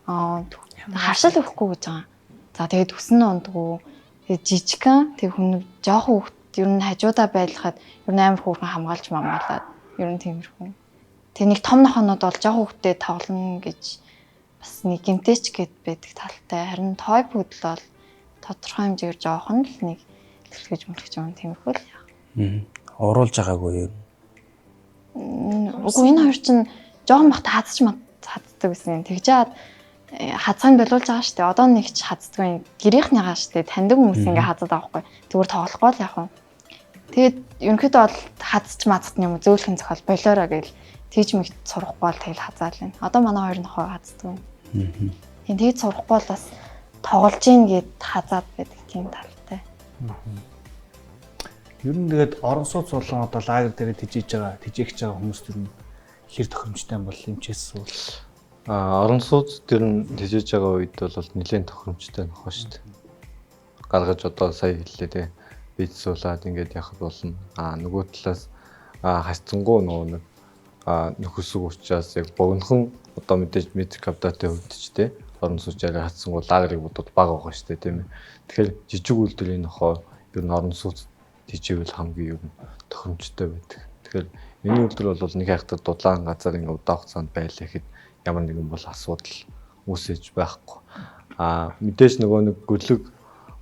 Speaker 10: Харшил өгөхгүй гэж байгаа. За тэгээд өснө ундгүй. Тэгээд жижигхан тэг хүн жоохон хүүхд ер нь хажуудаа байлгахад ер нь амар хүүхэн хамгаалж мамгаалаад ер нь тиймэрхүү. Тэг нэг том нохонууд бол жоохон хүүхдэд тоглоно гэж бас нэг гимтэйч гэд байдаг талтай. Харин той пүдэл бол тодорхой хэмжээгээр жоохон л нэг хэлгэж мөлгөж байгаа тиймэрхүү л яа.
Speaker 9: Уруулж байгаагүй юу?
Speaker 10: Үгүй энэ хоёр чинь жоохон бахта хаддаг гэсэн. Тэгжээд хазгаан болуулж байгаа шүү дээ. Одоо нэг ч хаддаггүй. Гэрийнхнийгаа шүү дээ. Таньдаг хүмүүс ингээ хаддаг аахгүй. Зүгээр тоглохгүй л яах вэ? Тэгээд ерөнхийдөө бол хадч мацт юм зөөлхөн зохиол болоороо гэл тийч мэгт сурахгүй бол тэгэл хазаал байна. Одоо манай хоёр нохоо хаддаг. Тэгээд сурахгүй бол бас тоглож ийн гэд хазаад байдаг тийм талтай.
Speaker 1: Ер нь тэгээд орон сууц болон одоо лагер дээр тэжээж байгаа хүмүүс төр нь хэр тохиромжтой юм бол эмчээс суул.
Speaker 6: Орон сууц дээр нь тэжээж байгаа үед бол нэлээд тохиромжтой нохоо шүү дээ. Гаргаж одоо сая хэллээ те. Бид суулаад ингээд яхад болно. Нөгөө талаас хасцсангуу нөгөө нэг нөхөсөг учраас яг богинохон одоо мэдээж медик апдатын хувьд ч те орон сууцаар хасцсангуу лагерыг бодод бага байгаа шүү дээ тийм ээ. Тэгэхээр жижиг үйлдвэрийн нохоо ер нь орон сууц тэжээвэл хамгийн ер нь тохиромжтой байдаг. Тэгэхээр энэ үйлдвэр бол нэг хайхтар дудлаан газар ингээд удаан хугацаанд байлаа гэхэд ямар нэгэн бол асуудал үүсэж байхгүй. Мэдээж нөгөө нэг гөлөг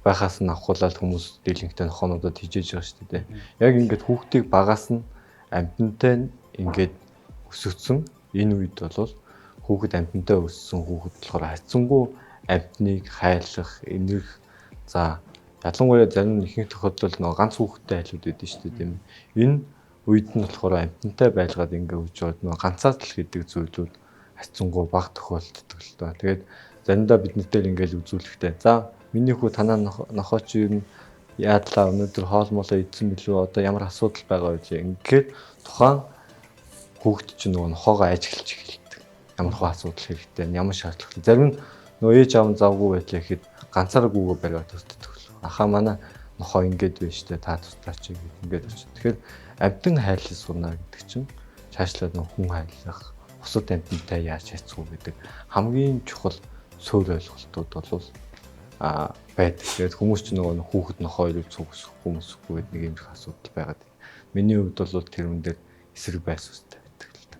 Speaker 6: байхаас нь авахуулаад хүмүүс дийлэнхтэй нохоонуудад хижээж байгаа шүү дээ. Яг ингээд хүүхдийг багаас нь амьтантай ингээд өсгөцсөн энэ үед бол хүүхэд амьтантай өссөн хүүхэд болохоор хацсангүй амьтныг хайлах, энэрх за ялангуяа зарим ихэнх тохиолдолд нөгөө ганц хүүхэдтэй айлууд байдаг шүү дээ тийм. Энэ үед нь болохоор амьтантай байлгаад ингээд үж байгаа нөгөө ганцаатал гэдэг зүйлүүд хацсангүй баг тохиолддог л доо. Тэгээд заримдаа биднэртэй ингээд үзүүлэхтэй. За миний хүү танаа нохоо чи юу яадлаа өнөөдөр хоол молоо идсэн билүү одоо ямар асуудал байгаа вэ гэж ингээд тухайн хүүхд чинь нөгөө нохоогоо ажиглаж эхэлдэг. Ямар хөө асуудал хэрэгтэй, ямар шаардлага. Зарим нь нөгөө ээж аав завгүй байлаа гэхэд ганцаараа гүүгөө бариад төсдөг. Ахаа манай нохоо ингээд байна штэ та тусдаач гэдэг ингээд очив. Тэгэхээр амьтан хайлс сурна гэдэг чинь цаашлаад нөгөө хүн хайлах, бусад амьтантай яаж хайцгүй гэдэг хамгийн чухал суурь ойлголтууд бол байдаг. Тэгээд хүмүүс ч нөгөө хүүхэд нохоо илүү цугсах хүмүүсгүй гэдэг нэг юм их асуудал байгаад. Миний хувьд бол тэрүүн дээр эсрэг байсустай байдаг л та.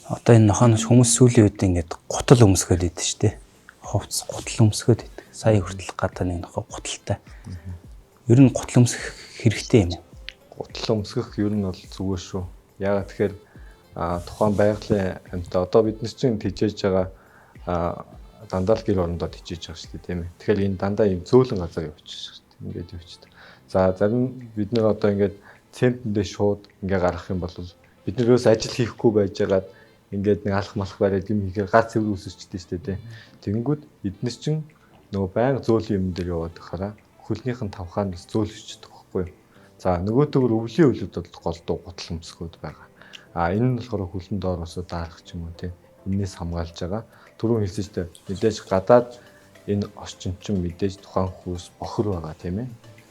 Speaker 9: Одоо энэ нохооноос хүмүүс сүүлийн үед ингээд гутал өмсгөөд идэв шүү дээ. Ховц гутал өмсгөөд идэг. Сая хүртэл гадаа нэг нохоо гуталтай. Ер нь гутал өмсөх хэрэгтэй юм уу?
Speaker 6: Гутал өмсгөх ер нь бол зүгээр шүү. Яагаад тэгэхээр тухайн байгалийн амьтаа одоо бид нар чинь тэжээж байгаа дандаа л гэр орондоо тэжээж байгаа шүү дээ тийм ээ. Тэгэхээр энэ дандаа ийм зөөлөн газар явчихсан шүү дээ. Ингээд явчихдаг. За зарим бид нар одоо ингээд центэндээ шууд ингээ гаргах юм бол бид нар юус ажил хийхгүй байжгаад ингээд нэг алах малах бариад юм хийхээр гар цэвэр үүсчихдэг шүү дээ. Тэгэнгүүт эднес чинь нөгөө байнга зөөлөн юм дээр яваад байхаараа хөлнийхэн тавхаанаас зөөлчихдөг байхгүй юу. За нөгөөдөөр өвлийн хөлөд бол голдуу гутал өмсгөөд байгаа. Энэ нь болохоор хөлн доороосоо даарах ч юм уу тийм. Энээс хамгаалж байгаа. Түрүүн хэлсэнтэй мэдээж гадаад энэ орчин чинь мэдээж тухайн хүүс бохор байгаа тийм ээ.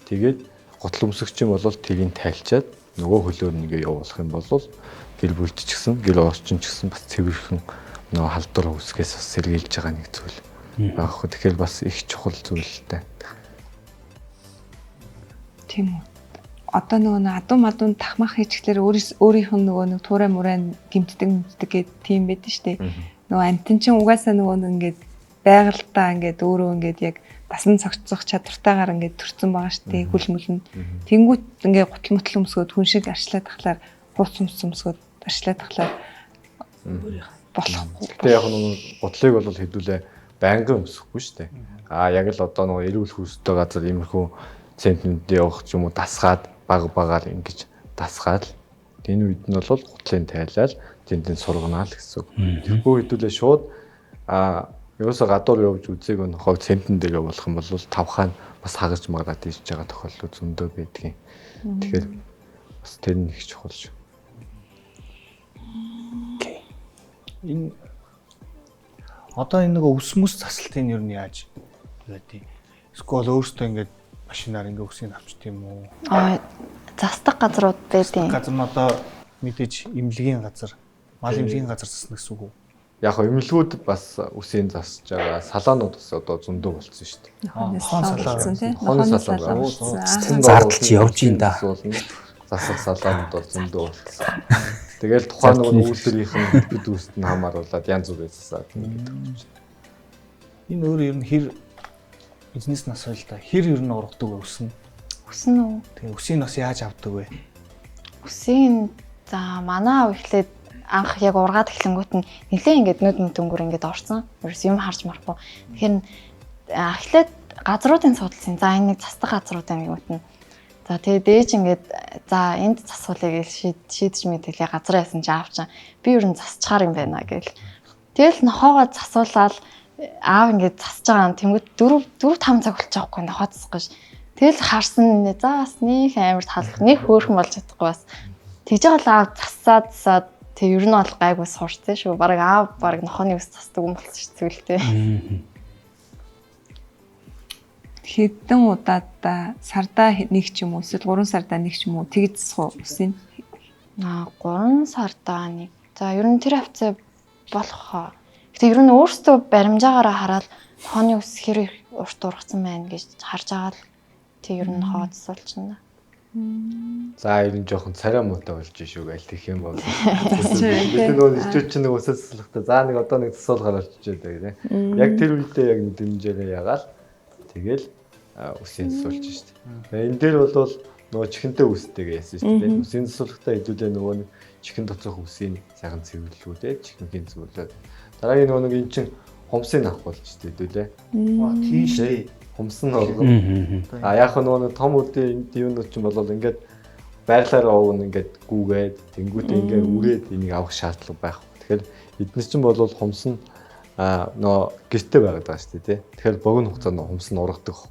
Speaker 6: Тэгээд гутал өмсгч юм бол тэрийг тайлчаад нөгөө хөлөөр нэгэ явуулах юм бол гэр бүлд ч гэсэн гэр орчин ч гэсэн бас цэвэрхэн нөгөө халдвар үүсгээс бас сэргийлж байгаа нэг зүйл байгаа хөө. Тэгэхээр бас их чухал зүйлтэй.
Speaker 3: Тийм үү. Одоо нөгөө адуу мадуун тахмах хийчихлээр өөрийнх нь нөгөө нэг туурай мурай гимтдэг гэдэг тийм байдаг шүү дээ. Нөгөө амтэн чинь угаасаа нөгөө ингээд байгальтаа ингээд өөрөө ингээд яг дасан цогцох чадвартайгаар ингээд төрцөн байгаа шүү дээ. Хөл мөлн. Тэнгүүт ингээд гутал мөтл өмсгөөд хүн шиг арчлаад тахлаар хуц өмсгөөд арчлаад тахлаар болохгүй.
Speaker 6: Гэтэ яг нөгөө гутлыг бол хэдүүлээ байнгын өмсөхгүй шүү дээ. Яг л одоо нөгөө эрүүл хүйстэй газар иймэрхүү центнэд явах ч юм уу дасгаад багаар ингэж дасгаад энэ үед нь бол гутлын тайлал тэндэн сургана л гэсэн үг. Тэгэхгүй хэдүүлээ шууд ерөөсө гадуур явж үзээг нь хов центэн дээр явуулах юм бол тавхаа нь бас хагаж магадад ирж байгаа тохиолдол зөндөө байдгийн. Тэгэхээр бас тэр нь их чухал шүү.
Speaker 1: Энэ Одоо энэ нэг өвс мөс засалтын ер нь яаж яадیں۔ Эсвэл өөртөө ингээд машинаар ингээд өсгийг авчт юм уу?
Speaker 10: Застах газрууд байдیں۔
Speaker 1: Газар нь одоо мэдээж имлэгийн газар, мал имлэгийн газар засна гэсэн үг үү?
Speaker 6: Яг хөө имлгүүд бас үсийн засж байгаа салаанууд бас одоо зөндөө болцсон шүү дээ.
Speaker 1: Хон салаа
Speaker 3: тийм.
Speaker 6: Хооны салаа болцсон.
Speaker 9: Зардалч явж ин да.
Speaker 6: Засах салаанууд бол зөндөө болцсон. Тэгэл тухайн нөгөө үйлдвэрийнх нь бид үүсэнд нь хамааруулаад янз бүрээ засаад ингээд өгч шүү дээ.
Speaker 1: Энэ өөр ер нь хэр бизнес нас байл та хэр ер нь ургадаг вэ өснө?
Speaker 10: Өснө үү?
Speaker 1: Тэгээ өсийг бас яаж авдаг вэ?
Speaker 10: Өсийн за манай аав ихлээд анх яг ургаад эхлэнгүүт нь нэлээ ингээд нүд мөтөнгөр ингээд орсон. Ерөөс юм харж марахгүй. Тэгэхээр эхлээд газруудын судалсан. За энэ нэг застах газрууд юм гэнэт нь. За тэгээд ээж ингээд за энд засуулъя гэж шийдэж мэдээлээ газар яасан чи аав чинь би ер нь засчаар юм байна гэл. Тэгэл нохоогоо засуулаад аав ингээд засаж байгаа юм. Тэнгүүд 4-5 цаг болчих жоохгүй нохоо засах гэж. Тэгэл харсан за бас нэг амар талах нэг хөөрхөн болж чадахгүй бас. Тэгж байгаа л аав засаад тэг ер нь бол гайгүй сурцсан шүү. Бараг аав бараг нохооны ус засдаг юм болсон шүү зүйлтэй.
Speaker 3: Хэдэн удаа сардаа нэг ч юм уу эсвэл 3 сардаа нэг ч юм уу тэгж засах үсийн?
Speaker 10: 3 сардаа нэг. За ер нь тэр хавцаа болох. Гэтэ ер нь өөрсдөө баримжаагаараа хараад нохооны ус хэр урт ургацсан байна гэж харж байгаа л тэг ер нь нохоо засуулчихна.
Speaker 6: За ер нь жоохон царай муутай болж шүү гээл тэх юм бол. Бид нөгөө ирчүүч чинь нэг усаа заслахтаа за нэг одоо нэг засуулгаар болчихжээ дээ. Яг тэр үедээ яг дэмжээрээ ягаал тэгэл үсийн засуулж шүү дээ. Энэ дээр бол нөгөө чихэнтэй үстэйгээ яасан шүү дээ. Үсийн засуулахтаа хэдүүлээ нөгөө нэг чихэн доцох үсийн сайхан цэвэрлүүлээ, чихэнхийн цэвэрлээд. Дараагийн нөгөө нэг эн чин хумсыг авах болж шүү дээ хэдүүлээ.
Speaker 1: Тийм шүү дээ.
Speaker 6: Хумс нь оргон. Яг нөгөө том үдийн юунууд ч юм бол ингээд байглаараа уун ингээд гүүгээд тэнгуүтээ ингээд үрээд энийг авах шаардлага байхгүй. Тэгэхээр эднес чинь бол хумс нь нөө гэртээ байгаад байгаа шүү дээ. Тэгэхээр богино хугацаанд хумс нь ургадаг байхгүй.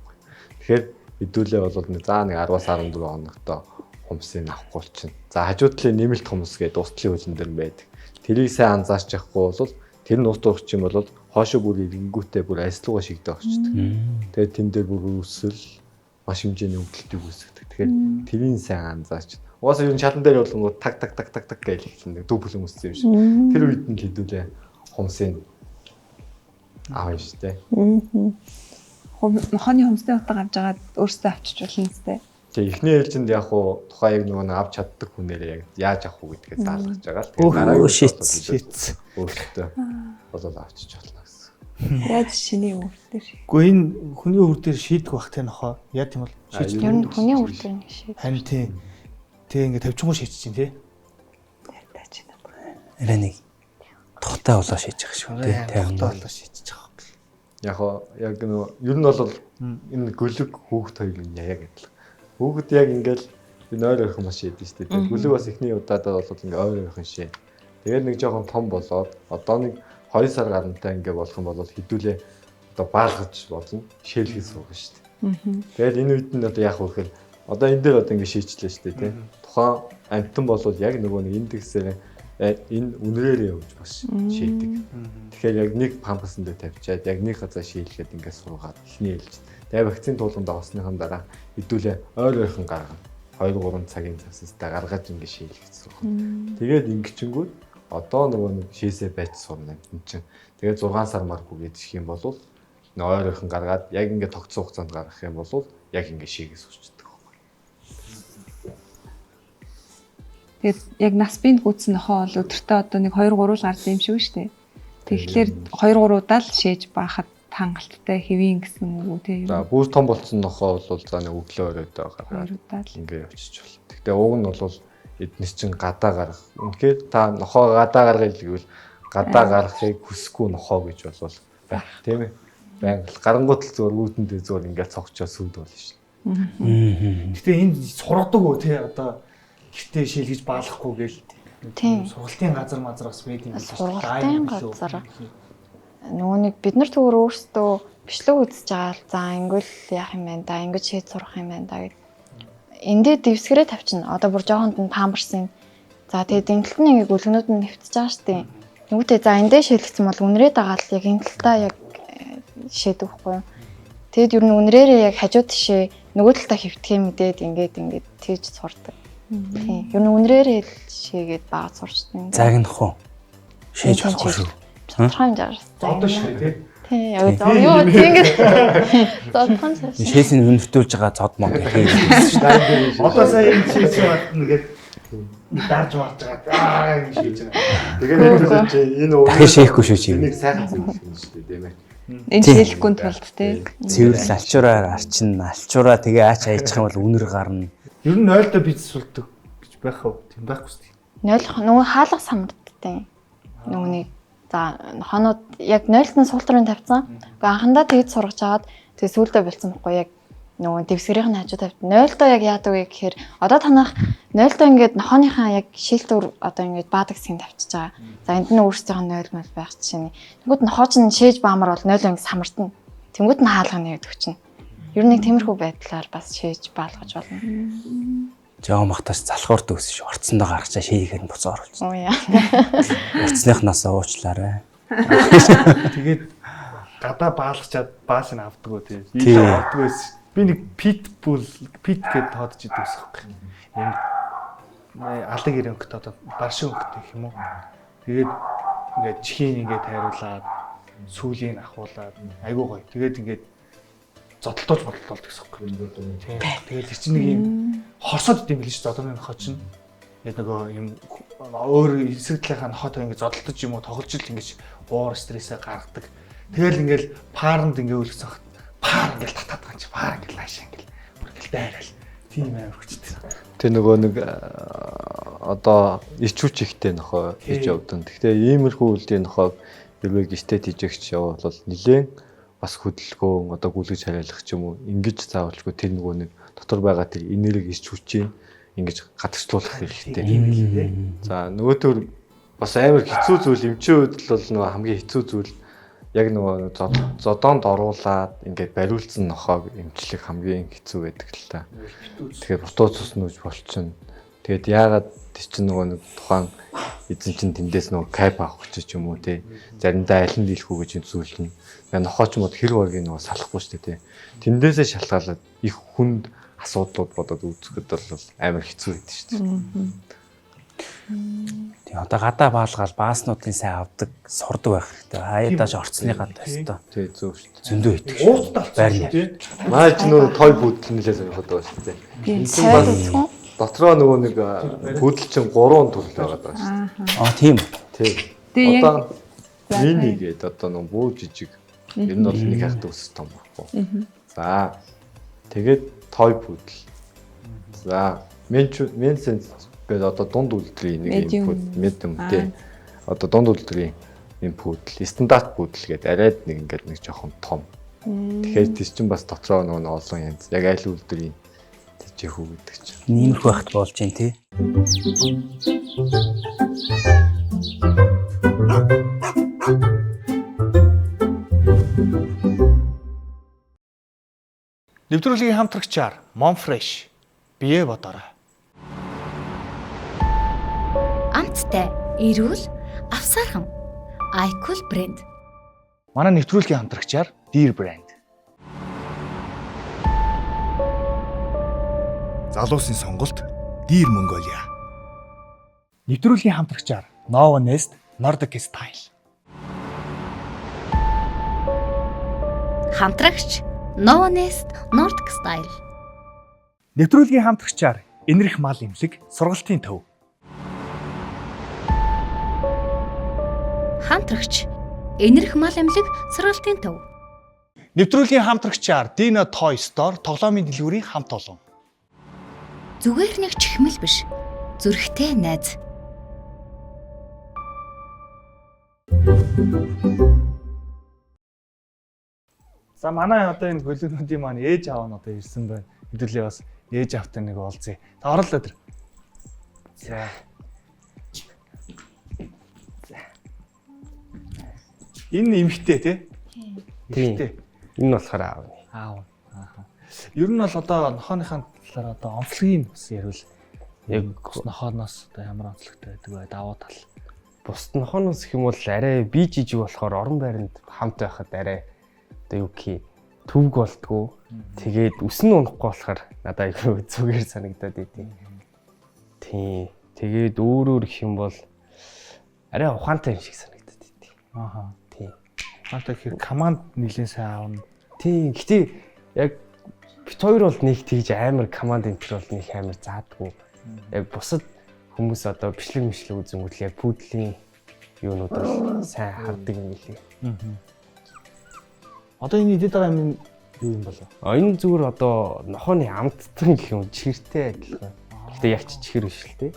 Speaker 6: Тэгэхээр хэдүүлээ бол нэг заа нэг 10-аас 14 хоногтой хумсыг авахгүй болчихно. За хажуу талын нэмэлт хумс гэдэг устлын хөлн дээр байдаг. Тэрийг сайн анзаарч явахгүй бол тэр нь ус дурах юм бол хоошоо бүр ирэнгүүтээ бүр арслууга шигдээ орчдөг. Тэгээд тэн дээр бүр үсэл маш хэмжээний өвдөлтийг үүсгэдэг. Тэгэхээр тэрийг сайн анзаарч. Угаасаа юу шалан дээр болгонгууд таг гэж хэлдэг. Дүү бүлэн үссэн юм шиг. Тэр үед нь хэдүүлээ хумсыг аав шүү дээ.
Speaker 3: Нохооны хумсны утга авч байгаа өөрсдөө авчиж болно үстэй.
Speaker 6: Тэгээ эхний ээлжинд яг хуу тухайн яг нөгөө авч чаддаг хүнээрээ яг яаж авах уу гэдгээ заалгаж байгаа л.
Speaker 9: Тэгээд дараагийн шийц
Speaker 6: өөртөө болоод авчиж болно гэсэн.
Speaker 3: Яаж шиний үр дээр.
Speaker 1: Гэхдээ энэ хүний үр дээр шийдэх бах те нохоо. Яа тийм бол
Speaker 10: шийдэх. Ер нь хүний үр дээр нэг шийдэх.
Speaker 1: Харин тийм. Тэг ингээд тавьчихгүй шийдэж чинь те.
Speaker 3: Ярьдаач байна.
Speaker 9: Арай нэг тухтай болоо шийдэж байгаа шүү те.
Speaker 1: Тухтай болоо шийдэж байгаа.
Speaker 6: Яг нөгөө ер нь бол энэ гөлөг хүүхд хоёрын яг адилхан. Хүүхд яг ингээл энэ ойр ойрхон маш шийдэж шүү дээ. Гөлөг бас эхний удаадаа бол ингээ ойр ойрхон шээ. Тэгээд нэг жоохон том болоод одоо нэг 2 сар гарантай ингээ болох юм бол хідүүлээ одоо баалгаж болно. Шээлхий суугна шүү дээ. Тэгээд энэ үед нь одоо яах вэ гэхээр одоо энэ дээр одоо ингээ шийдчихлээ шүү дээ тийм. Тухайн амтан бол яг нөгөө нэг индексээр энэ үнрээрээ явж бас шийдэг. Тэгэхээр яг нэг пампасан дээр тавьчаад яг нэг газар шийлгээд ингээ суугаад эхний ээлж. Тэгээ вакцины туулганд авсныхан дараа хэдүүлээ ойр ойрхон гаргана. 2-3 цагийн завсастай гаргаж ингээ шийлгэж суух. Тэгээд ингэчингүүд одоо нөгөө нэг шээсээ байж сурна юм чинь. Тэгээд 6 сар маргүй гэдчих юм бол ойр ойрхон гаргаад яг ингээ тогтсон хугацаанд гаргах юм бол яг ингээ шийгээ суучдаг байхгүй.
Speaker 3: Тэгээд яг нас биед гүйтсэн нохоо бол өдөртөө одоо нэг 2-3 л гардаг юм шиг шүү дээ. Тэгэхээр 2-3 удаа л шээж баахад хангалттай хэвийн гэсэн үг үү те.
Speaker 6: За бүр том болсон нохоо бол за нэг өглөө өрөөд гаргаад ингээ явчих болно. Гэхдээ уг нь бол эднес чинь гадаа гарах. Үнэхээр та нохоо гадаа гаргая гэвэл гадаа гарахыг хүсэхгүй нохоо гэж бол байх тийм ээ. Байнга гарангууд л зөвөр үүдэндээ зөвөр ингээ цогчоо сүуд болно шин.
Speaker 1: Гэхдээ энэ сургадаг уу те одоо ихтэй шилгэж баалахгүй гээл. Сургалтын газар мазар бас байд юм шиг.
Speaker 10: Сургалтын газар. Нөгөө нэг бид нар зүгээр өөрсдөө бичлэг үзэж байгаа л за ингүүл яах юм бэ да ингэж шийд сурах юм байна да гэд. Эндээ дэвсгэрээ тавьчихна. Одоо бүр жоохонд нь памперсын. За тэгээд дэмтэлтний ингээ гүлгнүүд нь нэвтэж байгаа штеп. Нүгтэй за эндээ шилжсэн бол үнрээ дагаад яг энэ талтаа яг шийдэх байхгүй юу. Тэгэд ер нь үнрээрээ яг хажуу тишээ нөгөө талтаа хөвтгий мэдээд ингээд тэгж сурдаг. Тийм. Ер нь үнрээрээ шийгээд бага сурчсан.
Speaker 9: Загнах уу? Шийдэж болохгүй шүү.
Speaker 10: Тодорхой хэмжээр.
Speaker 2: Одоо шээ тий.
Speaker 10: Тийм. Юу тийгээд зодхон шээ.
Speaker 9: Шээсийг өнөртүүлж байгаа зод мод хийсэн шүү
Speaker 2: дээ. Одоо сая энэ шээсээ батна гээд дарж марж байгаа. Ингэ шийдэж байгаа. Тэгээд энэ өөр
Speaker 9: дахин шээхгүй шүү чи.
Speaker 6: Энийг сайхан зөвлөх юм шүү дээ, тийм ээ.
Speaker 3: Энэ шилэхгүй тулд тий.
Speaker 9: Цэвэрлэл алчуураар арчина, алчуураа тэгээ аач хайчих юм бол үнэр гарна.
Speaker 2: Ер нь 0-доо бизнес сулдаг гэж байх уу? Тийм байхгүй шүү дээ.
Speaker 10: 0 нөгөө хаалга самардтай. Нөгөөний за хоноод яг 0-ны суултрын тавьсан. Уу анхандаа тэгж сургаж агаад тэгээ сүүлдээ болцсон байхгүй яг нөгөө дэвсгэрийн хажуу тавьт 0-доо яг яадаг вэ гэхээр одоо танах 0-доо ингээд нохооныхаа яг шилтүр одоо ингээд баадаг хэсгийг тавьчихж байгаа. За энд нь өөрсдийнх нь 0 мэл байх жишээ нь. Тэнгүүд нохооч нь шээж баамар бол 0 ингээд самартна. Тэнгүүд нь хаалганы өгдөг чинь. Ер нь нэг тиймэрхүү байдлаар бас шээж баалгаж болно.
Speaker 9: Жоо махтаас залхуурд өсөж орцсондоо гаргачаа шийгээд буцаа оруулсан.
Speaker 10: Оо яа.
Speaker 9: Орцсныхнаас уучлаарай.
Speaker 2: Тэгээд гадаа баалгачаад бааш нь авдаг уу тий. Ийшээ авдаг байсан. Би нэг пит гэд тоодож идэв гэсэн юм. Алаг ирэнгт одоо баршин өнгөтэй юм уу. Тэгээд ингээд чихийг ингээд тайруулаад сүүлийн ахуулаад айгуу гоё. Тэгээд ингээд зодтолтооч бодлолт гэсэн юм. Тэгээд тэр чинь нэг юм хорсоод идэм билээ шүү дээ. Одооны нохоо чинь. Яг нөгөө юм өөр эсрэг талынхаа нохоотой ингээд зодтолтож юм уу тоглож ил ингээд уур стрессээ гаргадаг. Тэгэл ингээд паранд ингээд үлгсэн хат. Паар ингээд татаад байгаа чи паар ингээд лаашаа ингээд бүр ингээд дайрал. Тийм амар хүчтэй.
Speaker 6: Тэр нөгөө нэг одоо ичүүч ихтэй нохоо хийж явдан. Гэхдээ иймэрхүү үлдийн нохоо хэрвээ гистэ тийжэгч явбал нилээн бас хөдөлгөөн одоо гүйлгэж хариалах ч юм уу ингэж заавалчгүй тэр нөгөө нэг дотор байгаа тэр энерги ичүүчийн ингэж гадагшлуулах хэрэгтэй. За нөгөө төр бас амар хэцүү зүйл эмчийн үед бол нөгөө хамгийн хэцүү зүйл яг нөгөө зодоонд оруулаад ингээд бариулсан нохоог эмчлэх хамгийн хэцүү байдаг л та. Тэгэхээр бутуу цус нүүж болчихно. Тэгээд яагаад тэр чинь нөгөө нэг тухайн эзэн чинь тэндээс нөгөө кайп авах гэж юм уу те. Заримдаа аль нь дийлэхүү гэж зүйлнэ. Яг нохооч мод хэр баргийг нөгөө салахгүй шүү дээ те. Тэндээсээ шалтгаалаад их хүнд асуудлууд бодоод үүсгэхэд бол амар хэцүү байдаг шүү дээ.
Speaker 9: Тэгээ одоо гадаа баалгаал бааснуудын сайн авдаг сурдаг байх хэрэгтэй. Хаяадаж орцны гадаа өстой.
Speaker 6: Тий зөв шүү дээ.
Speaker 9: Зөндөө идэг шүү. Байрны.
Speaker 6: Маа чи нөгөө той бүүдэл нэлээд сонирхоод байгаа шүү дээ. Энэ бас дотроо нөгөө нэг бүүдэл чинь 3 төрөл байгаа даа шүү.
Speaker 9: Аа тийм.
Speaker 6: Тий. Одоо мини гэдэг одоо нөгөө бүү жижиг. Энэ нь бол нэг хайхтай өсс том байхгүй. За. Тэгээд той бүүдэл. За. Мен сенс гэдэг одоо дунд үйлдвэрийн нэг инпут medium тий. Одоо дунд үйлдвэрийн инпут стандарт бүүдэл гэдэг арайд нэг ингээд нэг жоохон том. Тэгэхээр тийч чинь бас дотроо нөгөө олон янз яг аль үйлдвэрийн тийчээх үү гэдэг чинь.
Speaker 9: Ниймх байхт болж байна тий.
Speaker 1: Нэвтрүүлгийн хамтрагчаар Monfresh бие бодорой.
Speaker 5: Амттай, эрүүл, авсаархан. iCool брэнд.
Speaker 1: Манай нэвтрүүлгийн хамтрагчаар Deer брэнд.
Speaker 12: Залуусын сонголт Deer Mongolia.
Speaker 1: Нэвтрүүлгийн хамтрагчаар Nova Nest Nordic Style.
Speaker 5: Хамтрагч Nova Nest Nordic Style.
Speaker 1: Нэвтрүүлгийн хамтрагчаар Энэрх мал имлэг сургалтын төв.
Speaker 5: Хамтрагч Энэрх мал эмнэлэг сургалтын төв.
Speaker 1: Нэвтрүүлгийн хамтрагчаар Dino Toy Store тоглоомын дэлгүүрийн хамт олон.
Speaker 5: Зүгээр нэг чихмэл биш. Зүрхтэй найз.
Speaker 1: За манай одоо энэ хөлөөнүүдийн маань ээж аав нь одоо ирсэн байна. Хэдүүлээ бас ээж аавтай нэг уулзъя. Та орлоо тэр. За. Энэ эмхтэй тий? Эмхтэй.
Speaker 13: Энэ болохоор аав.
Speaker 1: Аав. Ер нь бол одоо нохооныхаа талаар одоо онцлогийг бас ярил. Яг нохооноос одоо ямар онцлогтой байдаг вэ? Давуу тал.
Speaker 13: бусд нохооноос их юм бол арай бие жижиг болохоор орон байранд хамт байхад арай одоо юу гэх төвг болдгоо. Тэгээд үсэн унахгүй болохоор надад айгүй зүгээр санагдаад идэв. Тийм. Тэгээд өөрөөр гэх юм бол арай ухаантай юм шиг санагдаад идэв.
Speaker 1: Ааха.
Speaker 13: Тийм.
Speaker 1: Ухаантай гэхээр команд нэлээд сайн аавна.
Speaker 13: Тийм. Гэтэ яг бит хоёр бол нэг тэгж амар команд энтер бол нэг амар заадгүй. Яг бусад хүмүүс одоо бичлэг үзэнгүүтэл яг пүүдлийн юунууд бол сайн хардаг юм билий.
Speaker 1: Одоо энэ идэт байгаа юм юу юм болов?
Speaker 13: Энэ зүгээр одоо нохооны амттан гэх юм чиртэй адилхан. Гэтэ яг чихэр биш л те.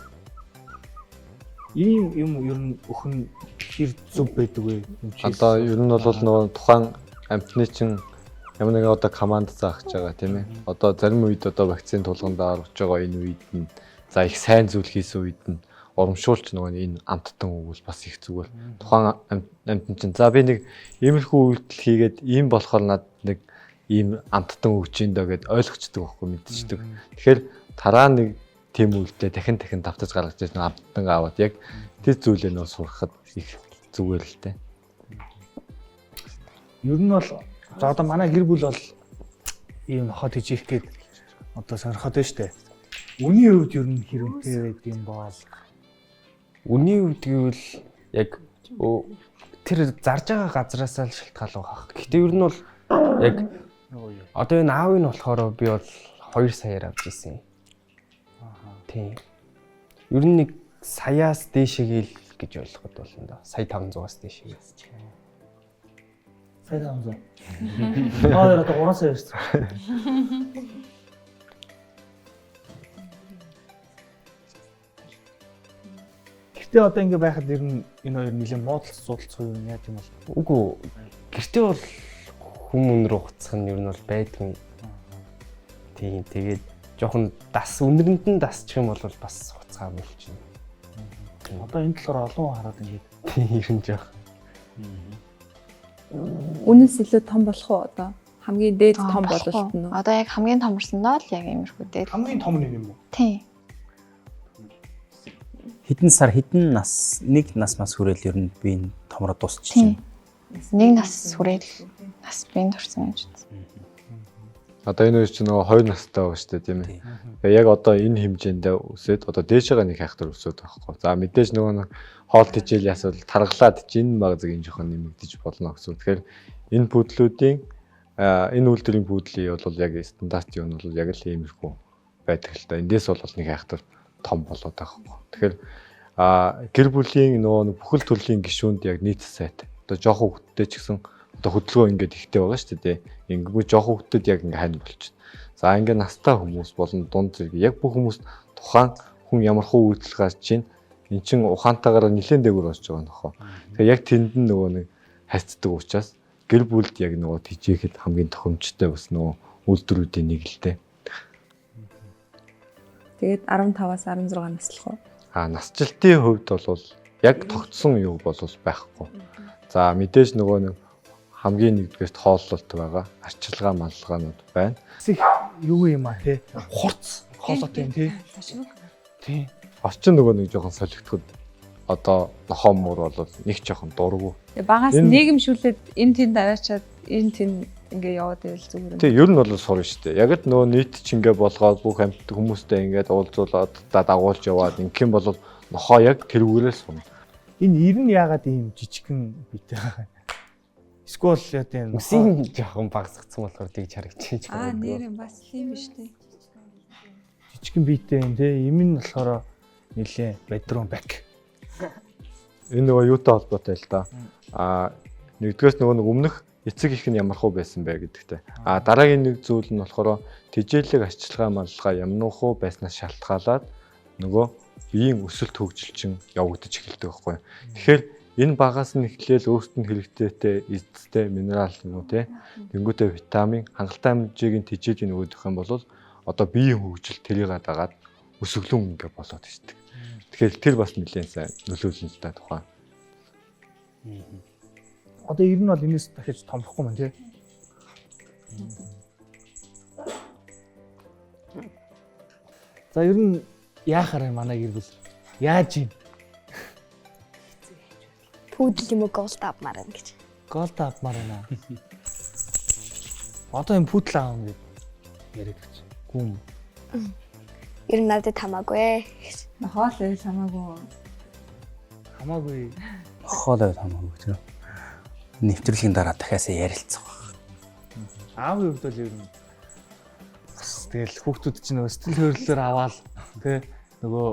Speaker 1: Ийм юм ер нь өхөн хэр зүв байдаг вэ?
Speaker 6: Одоо ер нь бол нөгөө тухайн амтны чинь ямар нэгэн одоо команд заах гэж байгаа тийм ээ. Одоо зарим үед одоо вакцины тулгандаа орж байгаа энэ үед нь за их сайн зүйл хийсэн үед нь урамшуулч нөгөө энэ амттан өгвөл бас их зүгээр. Тухайн амтны чинь за би нэг иймэрхүү үйлдэл хийгээд ийм болохоор над нэг ийм амттан өгч ин даа гэд ойлгочдөг байхгүй мэдчихдэг. Тэгэхээр тараа нэг тийм үйлдэлээ дахин давтаж гаргаж ирсэн амттан аваад яг тэр зүйлээ нөө сурахад их зүгээр л дээ.
Speaker 1: Ер нь бол за одоо манай гэр бүл бол ийм нохоо тижих гээд одоо сонирхоод байна штэ. Үний хувьд ер нь хэрэмтэй байд юм бол
Speaker 13: үний хувьд гэвэл яг тэр зарж байгаа газараас л шалтгаалж байгаа. Гэхдээ ер нь бол яг одоо энэ аав нь болохоор би бол 2 саяар авч ирсэн. Тийм. Ер нь нэг саяас дээшээгээл гэж ойлгоход болно да. Сая 500-аас дээшээ.
Speaker 1: Сая 500. Аа одоо 3 сая ирсэн. Гэртээ одоо ингэ байхад ер нь энэ хоёр нэлээд муудалц судалцах юм яа тийм бол.
Speaker 13: Үгүй гэртээ бол хүмүүн рүү хуцах нь ер нь бол байдгүй. Тийм тэгээд жоохон дас үнэрэнд нь дасчих юм бол бас хуцгаа болчихно.
Speaker 1: Одоо энэ талаар олон хараад ингээд
Speaker 13: тийм ерэн жоох.
Speaker 3: Үнэс илүү том болох уу одоо? Хамгийн дээд том бололт нь.
Speaker 10: Одоо яг хамгийн томорсондоо л яг иймэрхүү дээд.
Speaker 1: Хамгийн том нэг юм уу?
Speaker 10: Тийм.
Speaker 9: Хэдэн сар хэдэн нас нэг нас мас хүрээл ер нь би энэ томроо дуусчихсан.
Speaker 10: Нэг нас хүрээл нас биенд төрсэн гэж байна.
Speaker 6: Одоо энэ үе чинь нөгөө 2 настай байгаа шүү дээ тийм ээ. Тэгээ яг одоо энэ хэмжээндээ өсөөд одоо дээш байгаа нэг хайхтар өсөөд байхгүй. За мэдээж нөгөө хоол тэжээл ясвал таргалаад жин магазыг энэ жоохон нэмэгдэж болно гэсэн. Тэгэхээр энэ пүүдлүүдийн энэ үйлдвэрийн пүүдлийн бол яг стандарт юм бол яг л иймэрхүү байдаг л та. Эндээс бол нэг хайхтар том болоод байгаа байхгүй. Тэгэхээр гэр бүлийн нөгөө бүхэл төрлийн гишүүнд яг нийт сайт. Одоо жоохон хүүхдтэй ч гэсэн одоо хөдөлгөөн ингээд ихтэй байгаа шүү дээ. Ингэгүй жоохон хүүхдэд яг ингээ хань болчихно. За ингээ настай хүмүүс болон дунд зэрэг яг бүх хүмүүс тухайн хүн ямар хуу үйлдэл гарч чинь эн чин ухаантайгаар нэлээд дээгүүр болж байгаа нөхөө. Тэгэхээр яг тэнд нь нөгөө нэг хайцдаг учраас гэр бүлд яг нөгөө тижээхэд хамгийн тохиромжтой бас нөгөө үйлдвэрүүдийн нэг л дээ.
Speaker 3: Тэгээд 15-аас 16 наслах уу?
Speaker 6: Насжилтын хувьд бол яг тогтсон юу бол байхгүй. За мэдээж нөгөө нэг хамгийн нэгдүгээрт хооллолт байгаа. Арчилгаа маллагаанууд байна.
Speaker 1: Их юу юм аа те? Хурц хоолойтой юм те. Тийм.
Speaker 6: Орчин нөгөө нэг жоохон солигдоход одоо нохоо муур бол нэг жоохон дургу.
Speaker 3: Багаас нийгэмшүүлээд энэ тэнд аваачаад энэ тэнд ингээ яваад байвал зүгээр.
Speaker 6: Тэг ер нь бол сурна шүү дээ. Яг л нөгөө нийт ч ингээ болгоод бүх амьд хүмүүстэй ингээд уулзуулаад дагуулж яваад ингэх юм бол нохоо яг тэрүүгээрээ сурна.
Speaker 1: Энэ ер нь яагаад ийм жижигхэн битэй байгаа юм? Эсвэл яа тийм
Speaker 13: үсийн жоохон багсгцсан болохоор тэгж харагдчих.
Speaker 3: Нэр бас тийм биш үү?
Speaker 1: Жижигхэн битэй юм те. Им нь болохоор нэлээ бедрум бак.
Speaker 6: Энэ нөгөө юутай холбоотой л да. Нэгдүгээрс нөгөө өмнөх эцэг их нь ямар хуу байсан бэ гэдэгтэй. Дараагийн нэг зүйл нь болохоор тижээлэг арчилгаа маллага ямнуухуу байснаас шалтгаалаад нөгөө биеийн өсөлт хөгжилчин явагдаж эхэлдэг байхгүй. Тэгэхээр энэ багаас нь эхлээл өөрт нь хэрэгтэй эзэстэй минерал юм уу те. Тэнгүүтээ витамин, хангалттай хэмжээгийн тижээлийн өгөх юм бол одоо биеийн хөгжил тэрийг дагаад өсөглөн ингээ болоод ирдэг. Тэгэхээр тэр бас нэлээд сайн нөлөөлнө л та тухайн.
Speaker 1: Одоо ер нь бол энэс дахиж томрохгүй мэн тий. За ер нь яахаар манай гэр бүл яаж юм?
Speaker 4: пүүдл юм уу голд авмаар байна гэж.
Speaker 1: Голд авмаар байна. Одоо энэ пүүдл аав юм яриад гэж. Гүм.
Speaker 4: Ер нь надад хамаагүй.
Speaker 3: Нохоо л хамаагүй.
Speaker 1: Хамаагүй.
Speaker 9: Нохоо л хамаагүй гэж. Нэвтрүүлгийн дараа дахиасаа ярилцах баг.
Speaker 1: Аавын хувьд бол ер нь бас тэгэл хүүхдүүд чинь нөгөө сэтгэл хөдлөлөөр аваад тий нөгөө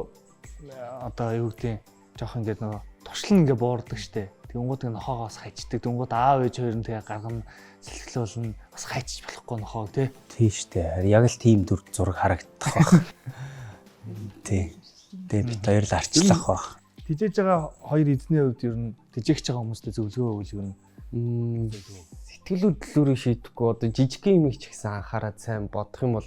Speaker 1: одоо юу гэдэг жоох ингээд нөгөө туршлан ингээд буурдаг штэ. Тэнгууд нохоогоос хайчдаг. Тэнгууд аав ээж хоёр нь тэгээ гаргана сэлгэлүүлнэ бас хайчиж болохгүй нохоо тий.
Speaker 9: Тий штэ. Яг л тийм дүр зураг харагдах баг. Тий. Тэгээ бид хоёр л арчлах баг.
Speaker 1: Тижээж байгаа хоёр эзний хувьд ер нь тижээгч байгаа хүмүүстэй зөвлөгөө өгвөл ер нь
Speaker 13: сэтгэл хөдлөлөөрөө шийдэхгүй одоо жижигхэн юм ч гэсэн анхаарал сайн бодох юм бол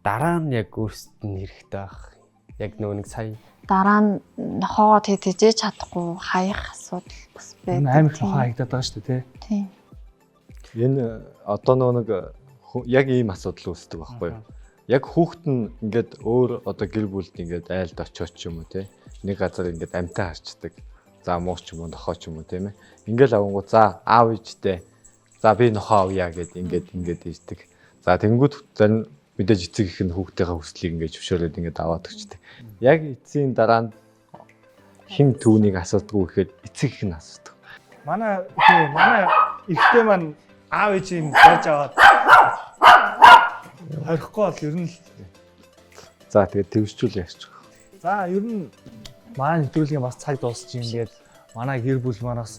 Speaker 13: дараа нь яг өөрсдөд нь хэрэгтэй байх. Яг нөгөө нэг сая
Speaker 10: дараа нь нохоо тэжээж чадахгүй хаях асуудал бас байдаг.
Speaker 1: Амар их нохоо хаягдаад байгаа шүү дээ тий.
Speaker 6: Энэ одоо нэг яг ийм асуудал үүсдэг байхгүй юу? Яг хүүхэд нь ингээд өөр одоо гэр бүлд ингээд айлд очиод ч юм уу тий. Нэг газар ингээд амтаа харчдаг. За мууч ч юм уу нохоо ч юм уу тийм ээ. Ингээл авангуу за аав ээжтэй. За би нохоо авъя гэд ингээд ийдэг. За тэнгууд зарим мэдээж эцэг их нь хүүхдийнхээ хүслийг ингээд зөвшөөрөөд ингээд аваад өгчдөг. Яг эцсийн дараа нь хин түүнийг асуудаггүй гэхэд эцэг их нь асуудаг.
Speaker 1: Манай ихтэй маань аав ээжийн барьж аваад хорихгүй бол ер нь
Speaker 6: за тэгээд төвшчүүл яарч.
Speaker 1: За ер нь манай нэвтрүүлгийн бас цаг дуусч ингээд манай гэр бүл манаас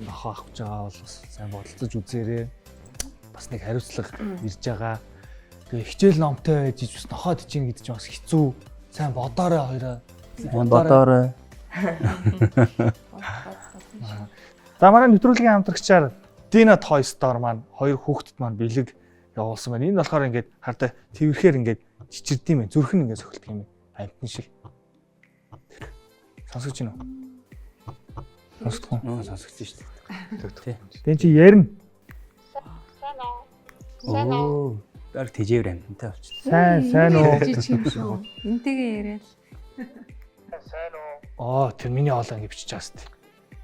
Speaker 1: нохоо авч байгаа бол бас сайн бодолцож үзээрэй. Бас нэг хариуцлага ирж байгаа. Тэгээ хичээл номтой байж бас нохоо тижин гэдэг чинь бас хэцүү. Сайн бодоорой хоёроо.
Speaker 9: Бодоорой.
Speaker 1: За манай нэвтрүүлгийн хамтрагчаар Dina Toy Store маань хоёр хүүхдэд маань бэлэг явуулсан байна. Энэ болохоор ингээд хардаа твэрхээр ингээд чичирд юм байна. Зүрх нь ингээд сохилдог юм байна. Амтэн шиг. Сонсож байна уу? Сонсдгоо.
Speaker 9: Сонсогдсон шүү дээ.
Speaker 1: Тэн чи ярина.
Speaker 4: Сайн уу?
Speaker 9: Дараг тэжээвэр амтантай болчихсон.
Speaker 1: Сайн уу?
Speaker 3: Энтэйгээ яриад.
Speaker 1: Сайн уу? Тэр миний хоолоо ингэ бичиж байгаа сте.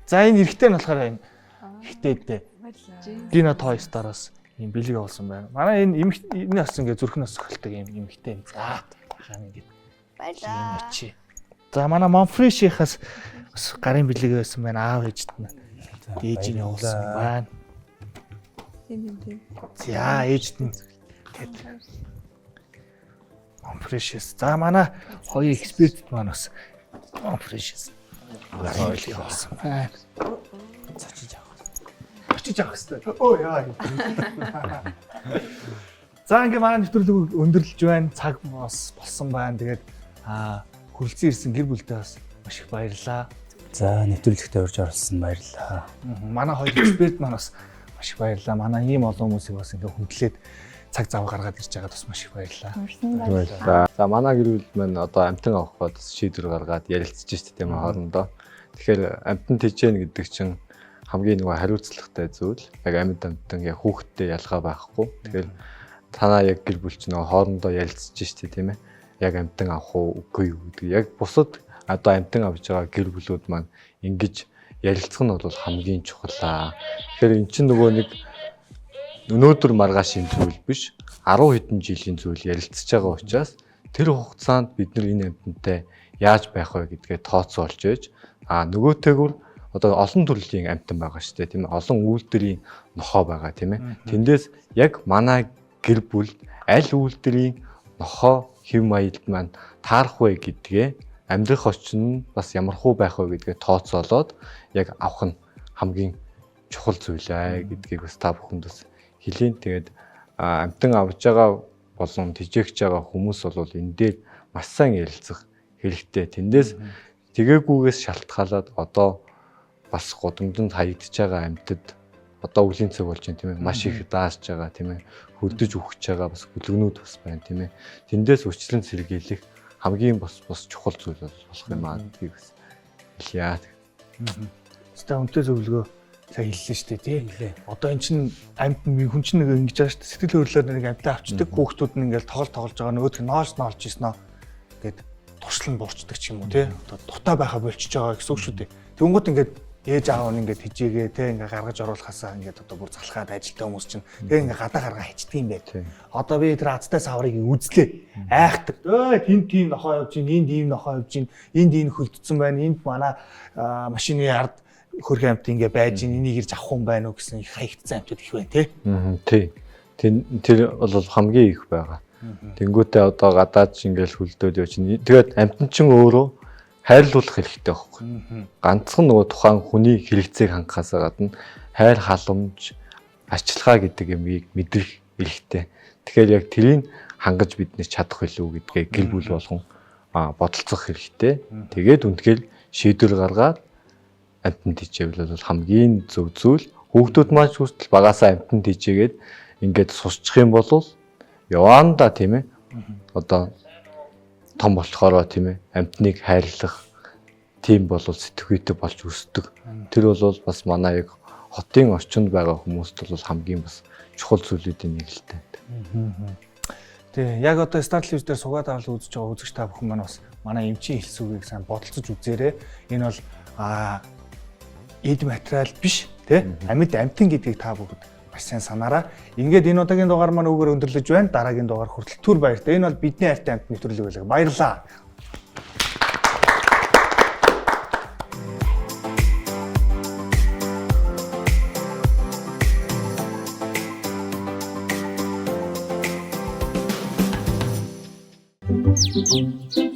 Speaker 1: За энэ эрэгтэй нь болохоор энэ ихтэйдээ. Dina Toy Store-оос ийм бэлэг явуулсан байна. Манай энэ бас ингэ зүрхнээс сохилдог ийм эмэгтэй. За хаа ингэ.
Speaker 4: Баярлаа.
Speaker 1: За манай Monfresh-ийнхаас бас гарын бэлэг байсан байна. Аав ээжд нь ээж нь явуулсан байна.
Speaker 3: Тийм.
Speaker 1: За ээжд нь Monfresh. За манай хоёр экспертд маань бас Monfresh. Гарын бэлэг явуулсан байна. Очиж авах хэрэгтэй. Оо яа. За ингээ манай нэвтрүүлэг өндөрлөж байна. Цаг бас болсон байна. Тэгээд хүрэлцэн ирсэн гэр бүлдээ бас маш их баярлалаа.
Speaker 9: За нэвтрүүлэгтээ урьж оролцсон баярлалаа.
Speaker 1: Манай хоёр эксперт маань бас маш их баярлалаа. Манай ийм олон хүмүүсийг бас ингээ хүндлээд цаг зав гаргаад ирж байгаад бас маш их баярлалаа.
Speaker 6: Баярлалаа. За манай гэр бүл маань одоо амтан авах бод шийдвэр гаргаад ярилцж штэ тийм хоорондоо. Тэгэхээр амтан тэжээн гэдэг чинь хамгийн нөгөө хариуцлагатай зүйл. Яг амтан яг хүүхдтэй ялгаа байхгүй. Тэгэхээр танаа яг гэр бүл чинь нөгөө хоорондоо ярилцж штэ тийм ээ. Яг амтан авах уу үгүй юу гэдэг. Яг бусад одоо амтан авч байгаа гэр бүлүүд маань ингэж ярилцах нь бол хамгийн чухал. Тэгэхээр эн чинь нөгөө нэг өнөөдөр маргааш юм зүйл биш. 10 хэдэн жилийн зүйл ярилцж байгаа учраас тэр хугацаанд бид нар энэ амтантай яаж байх вэ гэдгээ тооцоолж ээж нөгөөтэйгүр одоо олон төрлийн амтан байгаа шүү дээ тийм ээ. Олон үйлдвэрийн нохоо байгаа тийм ээ. Тэндээс яг манай гэр бүл аль үйлдвэрийн нохоо хэв маягт маань таарах вэ гэдгээ амьдрах орчин нь бас ямархуу байх вэ гэдгээ тооцоолоод яг авах нь хамгийн чухал зүйл аа гэдгийг бас та бүхэнд бас хэлье. Тэгээд амтан авж байгаа болон тэжээгч байгаа хүмүүс бол энэ дээр маш сайн ярилцах хэрэгтэй. Тэндээс тэгээгүйгээс шалтгаалаад одоо бас годомдонд хаягдж байгаа амьтад одоо үлийн цаг болж байна тийм ээ. Маш их даасж байгаа тийм ээ. Хөлдөж өгч байгаа бас бүлгнүүд бас байна тийм ээ. Тэндээс үрчлэн сэргийлэх хамгийн бас чухал зүйл болох юм аа гэдгийг бас хэлье.
Speaker 1: Тэ үнтэй зөвлөгөө сайн хэллээ шүү дээ тий. Одоо эн чин амьд хүн чинь нэг ингэж байгаа шүү дээ. Сэтгэл хөдлөлөөр нэг амьтаа авчдаг хүүхдүүд нь ингээл тоглож байгаа нөгөөдх нь ноолж иснэ гэд туршлан буурчдаг ч юм уу тий. Одоо дутаа байха болчихж байгаа гэсэн үг шүү дээ. Тэнгуут ингээд ээж аав нь ингээд хижээгээ те ингээд гаргаж оруулахасаа ингээд одоо бүр залхаад ажилтаа хүмүүс чинь тэгээ ингээд гадаа гаргаа хичдэг юм байна. Одоо би тэр азтай саврыг үзлээ. Айхдаг. Ой тэнд тийм нохоо явж гин, энд ийм нохоо явж гин, энд энэ хөлдсөн байна. Энд манай машины ард хөрх амт ингээд байж гин, энийг ирж авах юм байна уу гэсэн их хаягдсан амтуд их байна те.
Speaker 6: Тий. Тэр бол хамгийн их байгаа. Тэнгүүтээ одоо гадаад ингээл хөлдөөд явж чинь тэгээд амтан чинь өөрөө хайрлуулах хэрэгтэй байхгүй. Ганцхан нөгөө тухайн хүний хэрэгцээг хангахаас гадна хайр халамж, арчилгаа гэдэг юмыг мэдрэх хэрэгтэй. Тэгэхээр яг тэрийг хангаж биднээс чадах билүү гэдгээ гэр бүл болгон бодолцох хэрэгтэй. Тэгээд үнтгэл шийдвэр гаргаад амтанд хийжээвэл бол хамгийн зөв зүйл. Хүүхдүүд маань хүртэл багасаа амтанд хийжээгээд ингээд сусчих юм бол яваанда тийм ээ одоо том болохоор тийм ээ амтныг хайрлах тийм бол сэтгэхүйтэй болж өсдөг. Тэр бол бас манай яг хотын орчинд байгаа хүмүүст бол хамгийн бас чухал зүйлүүдийн нэг л таа.
Speaker 1: Тэгээ яг одоо Star Television дээр сугаад авал үзэж байгаа үзэгч та бүхэн маань бас манай эмчийн хэлсүүгийг сайн бодолцож үзээрэй. Энэ бол эд материал биш тий амьд амтан гэдгийг та бүгд маш сайн санаараа. Ингээд энэ удаагийн дугаар маань өгөр өндөрлөж байна. Дараагийн дугаар хүртэл түр баяртай. Энэ бол бидний хайртай амтны нэвтрүүлэг байлаа. Баярлалаа.
Speaker 14: Thank you.